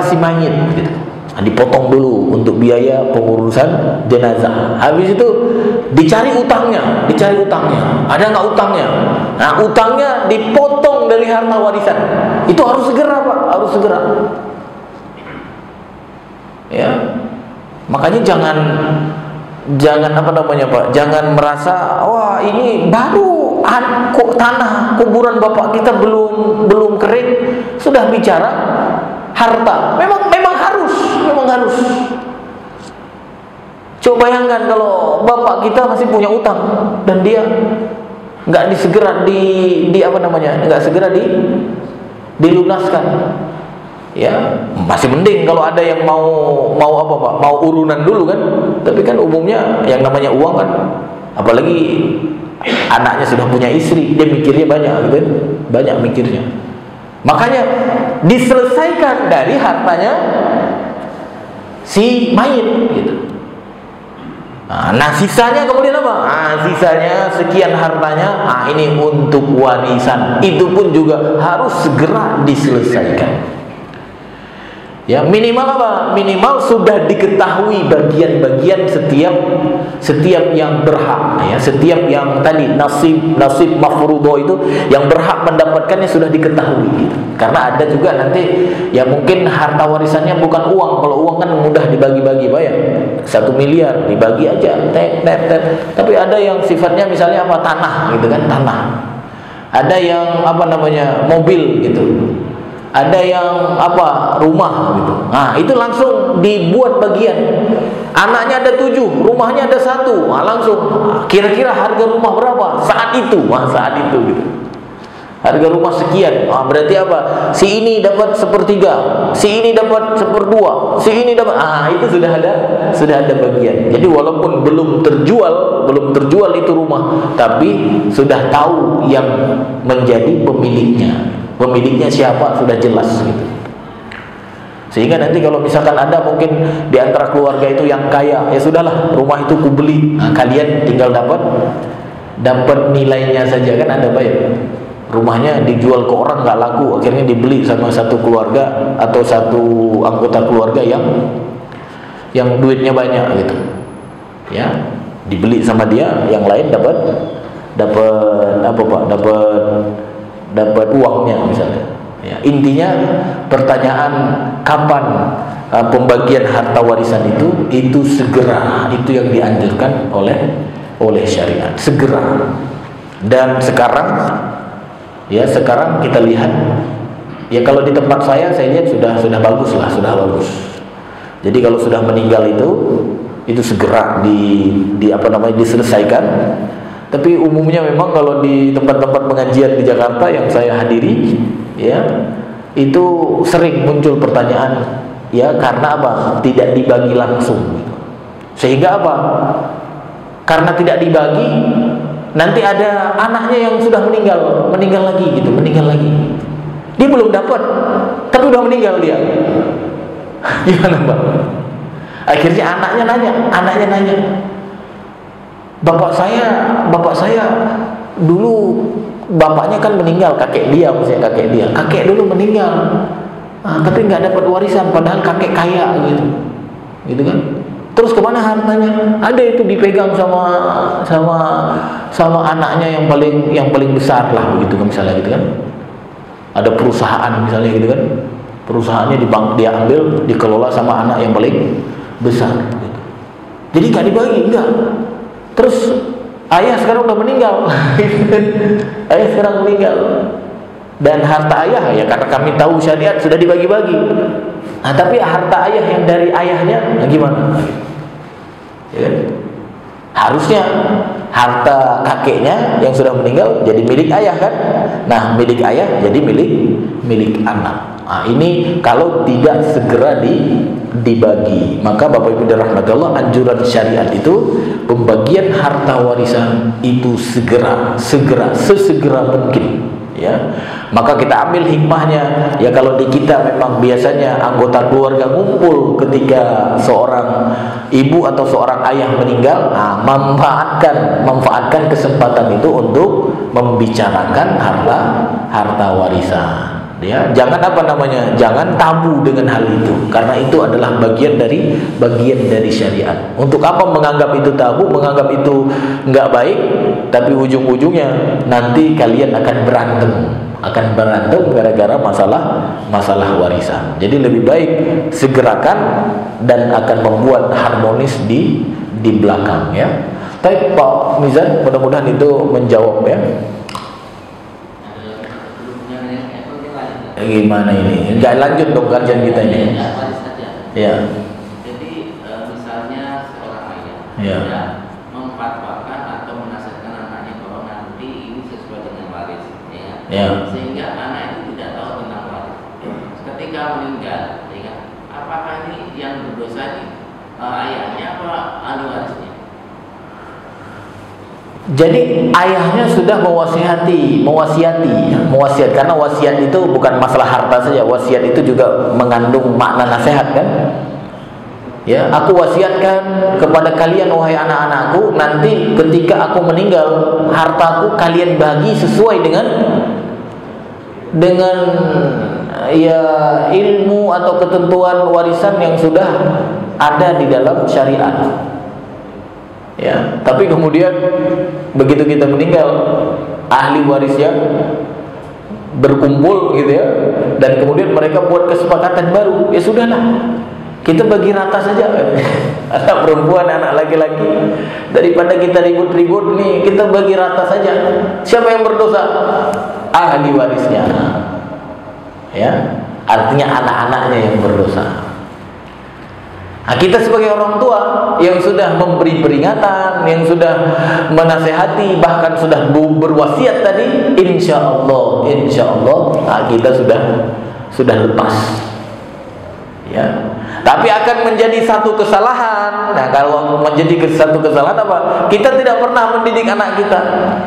si mayit gitu. Nah, dipotong dulu untuk biaya pengurusan jenazah. Habis itu dicari utangnya. Ada nggak utangnya? Nah utangnya dipotong dari harta warisan. Itu harus segera Pak, harus segera. Ya, makanya jangan apa namanya Pak, jangan merasa wah ini baru kok tanah kuburan bapak kita belum kering sudah bicara harta. Memang harus. Coba bayangkan kalau bapak kita masih punya utang dan dia nggak dilunaskan. Ya, masih mending kalau ada yang mau apa Pak? Mau urunan dulu kan. Tapi kan umumnya yang namanya uang kan, apalagi anaknya sudah punya istri, dia mikirnya banyak gitu kan. Banyak mikirnya. Makanya diselesaikan dari hartanya si mayit gitu. Nah, sisanya kemudian apa? Nah, sisanya sekian hartanya, ini untuk warisan. Itu pun juga harus segera diselesaikan. Ya, minimal apa? Minimal sudah diketahui bagian-bagian setiap yang berhak, ya, setiap yang tadi nasib mafruḍo itu yang berhak mendapatkannya sudah diketahui. Karena ada juga nanti ya mungkin harta warisannya bukan uang. Kalau uang kan mudah dibagi-bagi Pak ya. 1 miliar dibagi aja, tek. Tapi ada yang sifatnya misalnya apa? Tanah gitu kan, tanah. Ada yang apa namanya? Mobil gitu. Ada yang apa, rumah gitu. Nah itu langsung dibuat bagian. Anaknya ada 7, rumahnya ada 1. Nah, langsung kira-kira harga rumah berapa saat itu? Saat itu gitu. Harga rumah sekian. Berarti apa? Si ini dapat 1/3, si ini dapat 1/2, si ini dapat. Itu sudah ada bagian. Jadi walaupun belum terjual itu rumah, tapi sudah tahu yang menjadi pemiliknya. Pemiliknya siapa sudah jelas gitu. Sehingga nanti kalau misalkan ada mungkin di antara keluarga itu yang kaya, ya sudahlah, rumah itu kubeli. Kalian tinggal dapat nilainya saja kan, ada Pak ya. Rumahnya dijual ke orang nggak laku, akhirnya dibeli sama satu keluarga atau satu anggota keluarga yang duitnya banyak gitu. Ya, dibeli sama dia, yang lain dapat apa Pak? Dapat uangnya misalnya. Ya, intinya pertanyaan kapan pembagian harta warisan itu segera, itu yang dianjurkan oleh syariat, segera. Dan sekarang kita lihat, ya kalau di tempat saya lihat sudah bagus lah, sudah bagus. Jadi kalau sudah meninggal itu segera diselesaikan. Tapi umumnya memang kalau di tempat-tempat pengajian di Jakarta yang saya hadiri, ya, itu sering muncul pertanyaan, ya, karena apa? Tidak dibagi langsung. Sehingga apa? Karena tidak dibagi, nanti ada anaknya yang sudah meninggal lagi. Dia belum dapat, tapi udah meninggal dia. Gimana, Pak? Akhirnya anaknya nanya, Bapak saya dulu bapaknya kan meninggal, kakek dia dulu meninggal, tapi nggak dapat warisan, padahal kakek kaya gitu kan. Terus kemana hartanya? Ada itu dipegang sama anaknya yang paling besar lah, begitu kan, misalnya gitu kan. Ada perusahaan misalnya gitu kan, perusahaannya dia ambil, dikelola sama anak yang paling besar gitu. Jadi nggak dibagi, enggak. Terus ayah sekarang udah meninggal. Ayah sekarang meninggal. Dan harta ayah, ya karena kami tahu syariat, sudah dibagi-bagi. Nah, tapi harta ayah yang dari ayahnya, gimana? Ya kan? Harusnya harta kakeknya yang sudah meninggal jadi milik ayah kan? Nah, milik ayah jadi milik anak. Nah, ini kalau tidak segera dibagi, maka Bapak Ibu rahmatullah, anjuran syariat itu pembagian harta warisan itu sesegera mungkin, ya. Maka kita ambil hikmahnya, ya, kalau di kita memang biasanya anggota keluarga ngumpul ketika seorang ibu atau seorang ayah meninggal, nah, manfaatkan kesempatan itu untuk membicarakan harta warisan. Ya, jangan jangan tabu dengan hal itu, karena itu adalah bagian dari syariat. Untuk apa menganggap itu tabu, menganggap itu nggak baik, tapi ujung-ujungnya nanti kalian akan berantem gara-gara masalah warisan. Jadi lebih baik segerakan dan akan membuat harmonis di belakang, ya. Tapi Pak Mizan, mudah-mudahan itu menjawab, ya. Gimana ini? Enggak lanjut dong kajian kita ini. Ya. Jadi misalnya seorang ayah, ya, memfatwakan atau menasihatkan anaknya bahwa nanti ini sesuai dengan waris, ya. Ya. Sehingga anak itu tidak tahu tentang waris. Ketika meninggal, ya, apakah ini yang berdosa ini ayahnya apa ahli warisnya? Jadi ayahnya sudah mewasiati, karena wasiat itu bukan masalah harta saja, wasiat itu juga mengandung makna nasihat kan? Ya, aku wasiatkan kepada kalian wahai anak-anakku, nanti ketika aku meninggal, hartaku kalian bagi sesuai dengan ya ilmu atau ketentuan warisan yang sudah ada di dalam syariat. Ya, tapi kemudian begitu kita meninggal, ahli warisnya berkumpul gitu ya, dan kemudian mereka buat kesepakatan baru. Ya sudahlah, kita bagi rata saja, anak perempuan, anak laki-laki, daripada kita ribut-ribut nih, kita bagi rata saja. Siapa yang berdosa? Ahli warisnya. Ya, artinya anak-anaknya yang berdosa. Nah, kita sebagai orang tua yang sudah memberi peringatan, yang sudah menasehati, bahkan sudah berwasiat tadi, insya Allah, nah, kita sudah lepas. Ya. Tapi akan menjadi satu kesalahan. Nah, kalau menjadi satu kesalahan apa? Kita tidak pernah mendidik anak kita.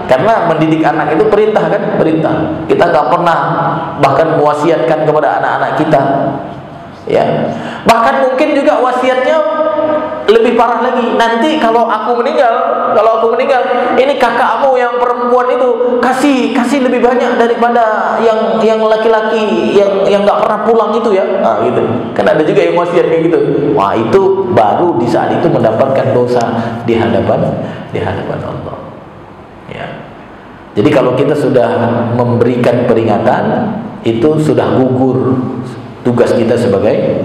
Karena mendidik anak itu perintah kan? Perintah. Kita nggak pernah bahkan mewasiatkan kepada anak-anak kita. Ya, bahkan mungkin juga wasiatnya lebih parah lagi. Nanti kalau aku meninggal, ini kakakmu yang perempuan itu kasih lebih banyak daripada yang laki-laki yang nggak pernah pulang itu ya. Nah, gitu. Kan ada juga yang wasiat kayak gitu. Wah, itu baru di saat itu mendapatkan dosa di hadapan Allah. Ya. Jadi kalau kita sudah memberikan peringatan, itu sudah gugur tugas kita sebagai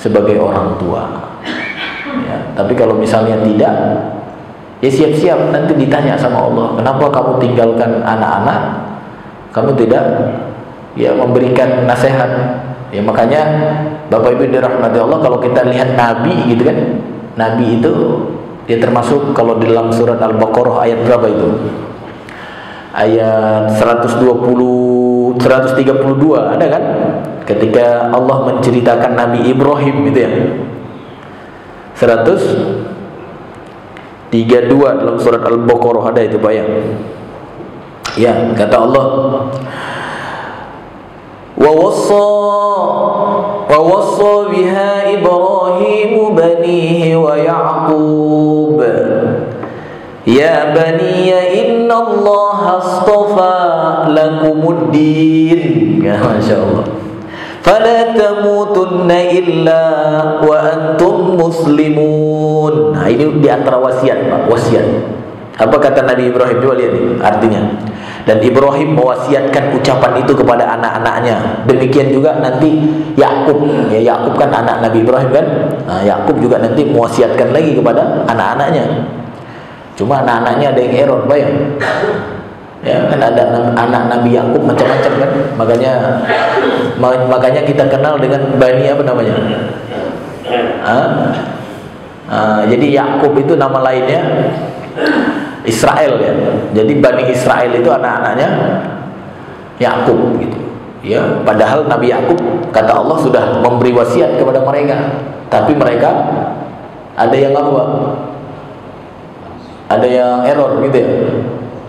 sebagai orang tua. Ya, tapi kalau misalnya tidak, ya siap-siap nanti ditanya sama Allah, kenapa kamu tinggalkan anak-anak, kamu tidak ya memberikan nasihat. Ya makanya Bapak Ibu dirahmati Allah, kalau kita lihat Nabi gitu kan, Nabi itu dia termasuk, kalau di dalam surat Al-Baqarah ayat berapa itu? Ayat 132 ada kan? Ketika Allah menceritakan Nabi Ibrahim itu ya. 132 dalam surat Al-Baqarah ada itu, Pak ya. Ya, kata Allah, wa wassa biha Ibrahim banihi wa Ya'qub ya baniya inna Allah astafa lakumuddin. Ya masyaallah. Fala tamutunna illa wa antum muslimun. Nah, ini di antara wasiat, Pak, wasiat. Apa kata Nabi Ibrahim? Coba lihat ini artinya. Dan Ibrahim mewasiatkan ucapan itu kepada anak-anaknya. Demikian juga nanti Yakub. Ya, Yakub kan anak Nabi Ibrahim kan? Nah, Yakub juga nanti mewasiatkan lagi kepada anak-anaknya. Cuma anak-anaknya ada yang error, bayang. Ya, kan ada anak Nabi Yakub macam-macam kan? Makanya kita kenal dengan Bani apa namanya? Jadi Yakub itu nama lainnya Israel ya. Jadi Bani Israel itu anak-anaknya Yakub gitu. Ya, padahal Nabi Yakub kata Allah sudah memberi wasiat kepada mereka, tapi mereka ada yang apa? Ada yang error gitu ya.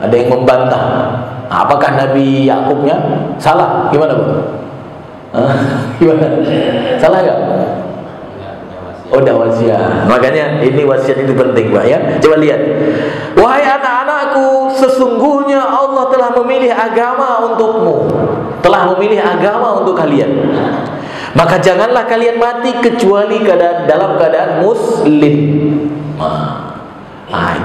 Ada yang membantah. Nah, apakah Nabi Yakubnya salah? Gimana, Pak? Gimana? Salah enggak? Oh, udah wasiat. Makanya ini wasiat itu penting, Pak ya. Coba lihat. Wahai anak-anakku, sesungguhnya Allah telah memilih agama untukmu. Telah memilih agama untuk kalian. Maka janganlah kalian mati kecuali dalam keadaan muslim. Nah,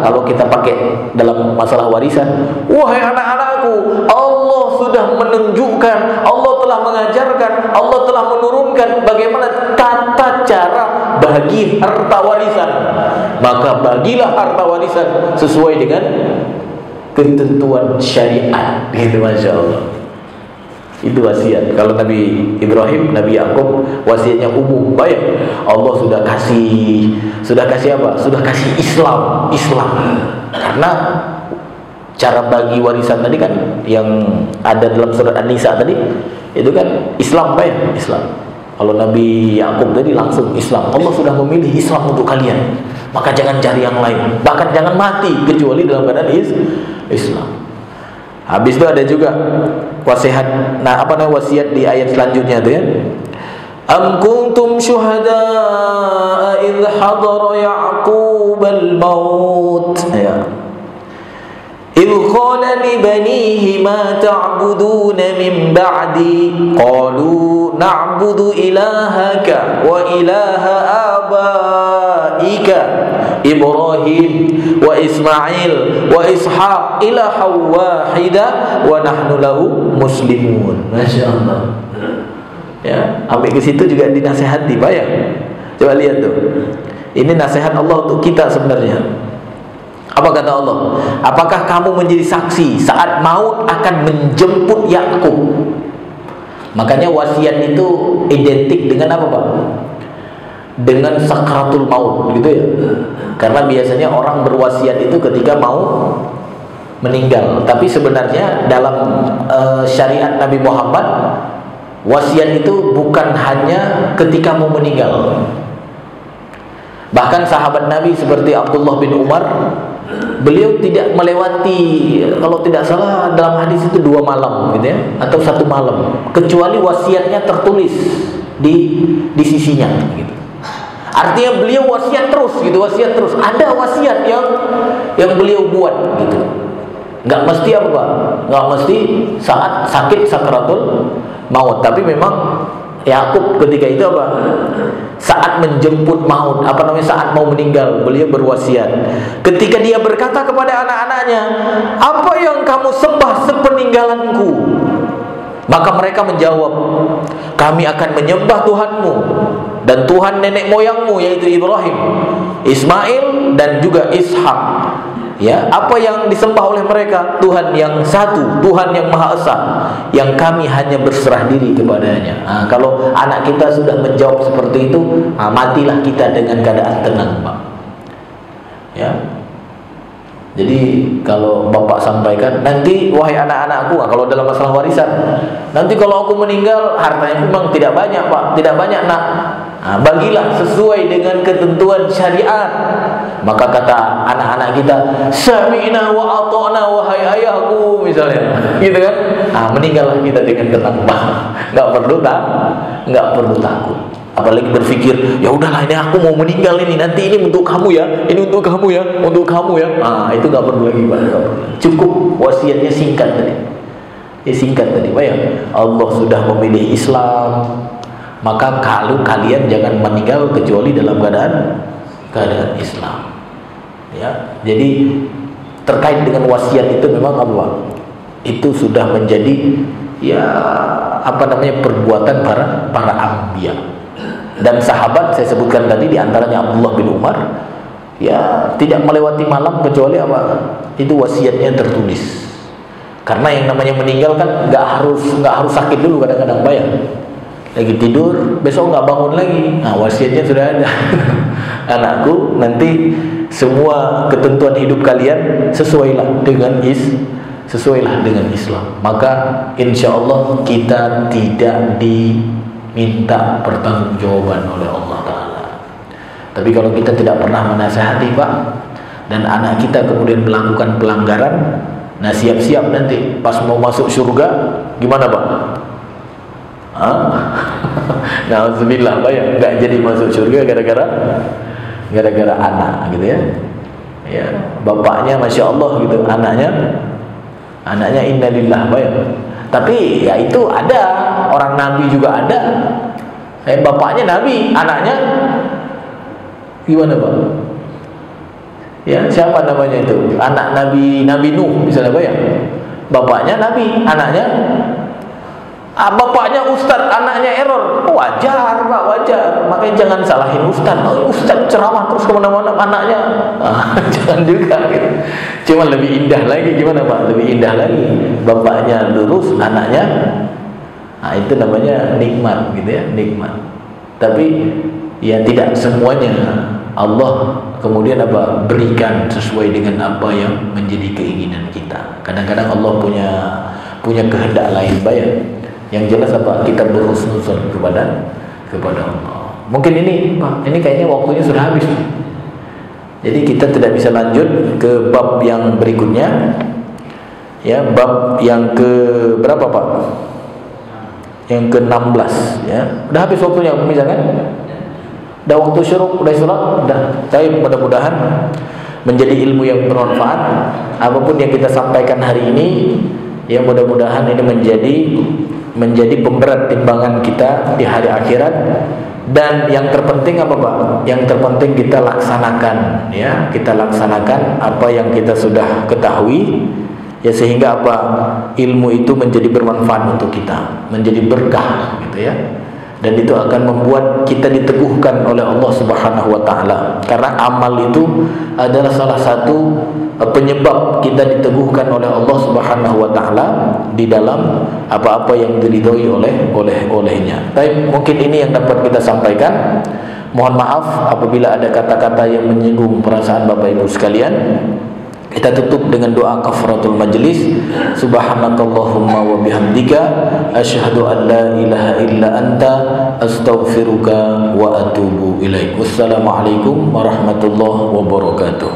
kalau kita pakai dalam masalah warisan, wahai anak-anakku, Allah sudah menunjukkan, Allah telah mengajarkan, Allah telah menurunkan bagaimana tata cara bagi harta warisan. Maka bagilah harta warisan sesuai dengan ketentuan syariat. Gitu, masya Allah. Itu wasiat. Kalau Nabi Ibrahim, Nabi Yakub wasiatnya umum. Baik, Allah sudah kasih apa? Sudah kasih Islam. Karena cara bagi warisan tadi kan yang ada dalam surat An-Nisa tadi, itu kan Islam, baik, Islam. Kalau Nabi Yakub tadi langsung Islam. Allah sudah memilih Islam untuk kalian. Maka jangan cari yang lain. Bahkan jangan mati kecuali dalam keadaan Islam. Habis itu ada juga wasiat. Nah, apa namanya wasiat di ayat selanjutnya itu ya? Am kuntum syuhada'a idh hadara Ya'qub al-maut. Ya. Idh qala li banihi ma ta'buduna min ba'di qalu na'budu ilahaka wa ilaha abaika Ibrahim wa Ismail wa Ishaq ilaha wahida wa nahnu lahu muslimun. Masya Allah. Ya, sampai ke situ juga dinasihati, bayang. Coba lihat tuh. Ini nasihat Allah untuk kita sebenarnya. Apa kata Allah? Apakah kamu menjadi saksi saat maut akan menjemput Yakub? Makanya wasiat itu identik dengan apa, Pak? Dengan sakratul maut, gitu ya. Karena biasanya orang berwasiat itu ketika mau meninggal. Tapi sebenarnya dalam syariat Nabi Muhammad, wasiat itu bukan hanya ketika mau meninggal. Bahkan sahabat Nabi seperti Abdullah bin Umar, beliau tidak melewati, kalau tidak salah dalam hadis itu 2 malam gitu ya, atau 1 malam, kecuali wasiatnya tertulis di sisinya gitu. Artinya beliau wasiat terus gitu, wasiat terus. Ada wasiat yang beliau buat gitu. Enggak mesti apa, Pak? Enggak mesti saat sakit sakratul maut, tapi memang Yakub ketika itu apa? Saat menjemput maut, apa namanya? Saat mau meninggal, beliau berwasiat. Ketika dia berkata kepada anak-anaknya, "Apa yang kamu sembah sepeninggalanku?" Maka mereka menjawab, "Kami akan menyembah Tuhanmu dan Tuhan nenek moyangmu yaitu Ibrahim, Ismail dan juga Ishak. Ya, apa yang disembah oleh mereka? Tuhan yang satu, Tuhan yang Maha Esa, yang kami hanya berserah diri kepadanya. Kalau anak kita sudah menjawab seperti itu, matilah kita dengan keadaan tenang, Pak. Ya. Jadi kalau bapak sampaikan, nanti wahai anak-anakku, kalau dalam masalah warisan, nanti kalau aku meninggal hartanya memang tidak banyak, Pak, tidak banyak, nak. Bagilah sesuai dengan ketentuan syariat. Maka kata anak-anak kita, sami'na wa ata'na wahai ayahku, misalnya, gitu kan? Meninggallah kita dengan tenang, Pak. Nggak perlu takut. Apalagi berpikir, ya udahlah, ini aku mau meninggal ini, nanti ini untuk kamu ya, ini untuk kamu ya, untuk kamu ya. Itu nggak perlu lagi, Pak. Cukup wasiatnya singkat tadi. Singkat tadi, Pak ya. Allah sudah memilih Islam, maka kalau kalian jangan meninggal kecuali dalam keadaan Islam. Ya, jadi terkait dengan wasiat itu memang Allah itu sudah menjadi perbuatan para anbiya. Dan sahabat saya sebutkan tadi, diantaranya Abdullah bin Umar, tidak melewati malam kecuali itu wasiatnya tertulis. Karena yang namanya meninggal kan nggak harus sakit dulu, kadang-kadang bayang lagi tidur, besok nggak bangun lagi, wasiatnya sudah ada. Anakku, nanti semua ketentuan hidup kalian sesuailah dengan Islam. Maka insya Allah kita tidak diminta pertanggungjawaban oleh Allah Ta'ala. Tapi kalau kita tidak pernah menasihati, Pak, dan anak kita kemudian melakukan pelanggaran, siap-siap nanti pas mau masuk surga, gimana, Pak? Na'udzubillah, Pak, ya, nggak jadi masuk surga gara-gara anak, gitu ya. Ya, bapaknya masya Allah gitu, anaknya innalillah, Pak, ya. Tapi ya itu ada, orang Nabi juga ada. Bapaknya Nabi, anaknya gimana, Pak? Ya, siapa namanya itu? Anak Nabi Nuh misalnya, Pak, ya. Bapaknya Nabi, anaknya bapaknya ustadz, anaknya error. Wajar, Pak, wajar. Makanya jangan salahin ustadz. Ustadz ceramah terus kemana-mana, anaknya jangan juga gitu. Cuma lebih indah lagi, gimana, Pak? Lebih indah lagi, bapaknya lurus, anaknya itu namanya nikmat, gitu ya, nikmat. Tapi ya tidak semuanya Allah kemudian berikan sesuai dengan apa yang menjadi keinginan kita. Kadang-kadang Allah punya kehendak lain, bayar. Yang jelas kita berhusnuzon kepada Allah. Mungkin ini, Pak, ini kayaknya waktunya sudah habis. Jadi kita tidak bisa lanjut ke bab yang berikutnya. Ya, bab yang ke berapa, Pak? Yang ke-16, ya. Udah habis waktunya, misalkan? Udah waktu syuruk, udah sholat, udah. Tapi mudah-mudahan menjadi ilmu yang bermanfaat. Apapun yang kita sampaikan hari ini, ya mudah-mudahan ini menjadi pemberat timbangan kita di hari akhirat. Dan yang terpenting apa, Pak? Yang terpenting kita laksanakan, ya, kita laksanakan apa yang kita sudah ketahui, ya, sehingga ilmu itu menjadi bermanfaat untuk kita, menjadi berkah, gitu ya. Dan itu akan membuat kita diteguhkan oleh Allah Subhanahu wa Ta'ala. Karena amal itu adalah salah satu penyebab kita diteguhkan oleh Allah Subhanahu wa Ta'ala di dalam apa-apa yang diridhoi olehnya. Tapi mungkin ini yang dapat kita sampaikan. Mohon maaf apabila ada kata-kata yang menyinggung perasaan Bapak Ibu sekalian. Kita tutup dengan doa kafaratul majlis. Subhanakallahumma wa bihamdika asyhadu an la ilaha illa anta astaghfiruka wa atubu ilaik. Wassalamualaikum warahmatullahi wabarakatuh.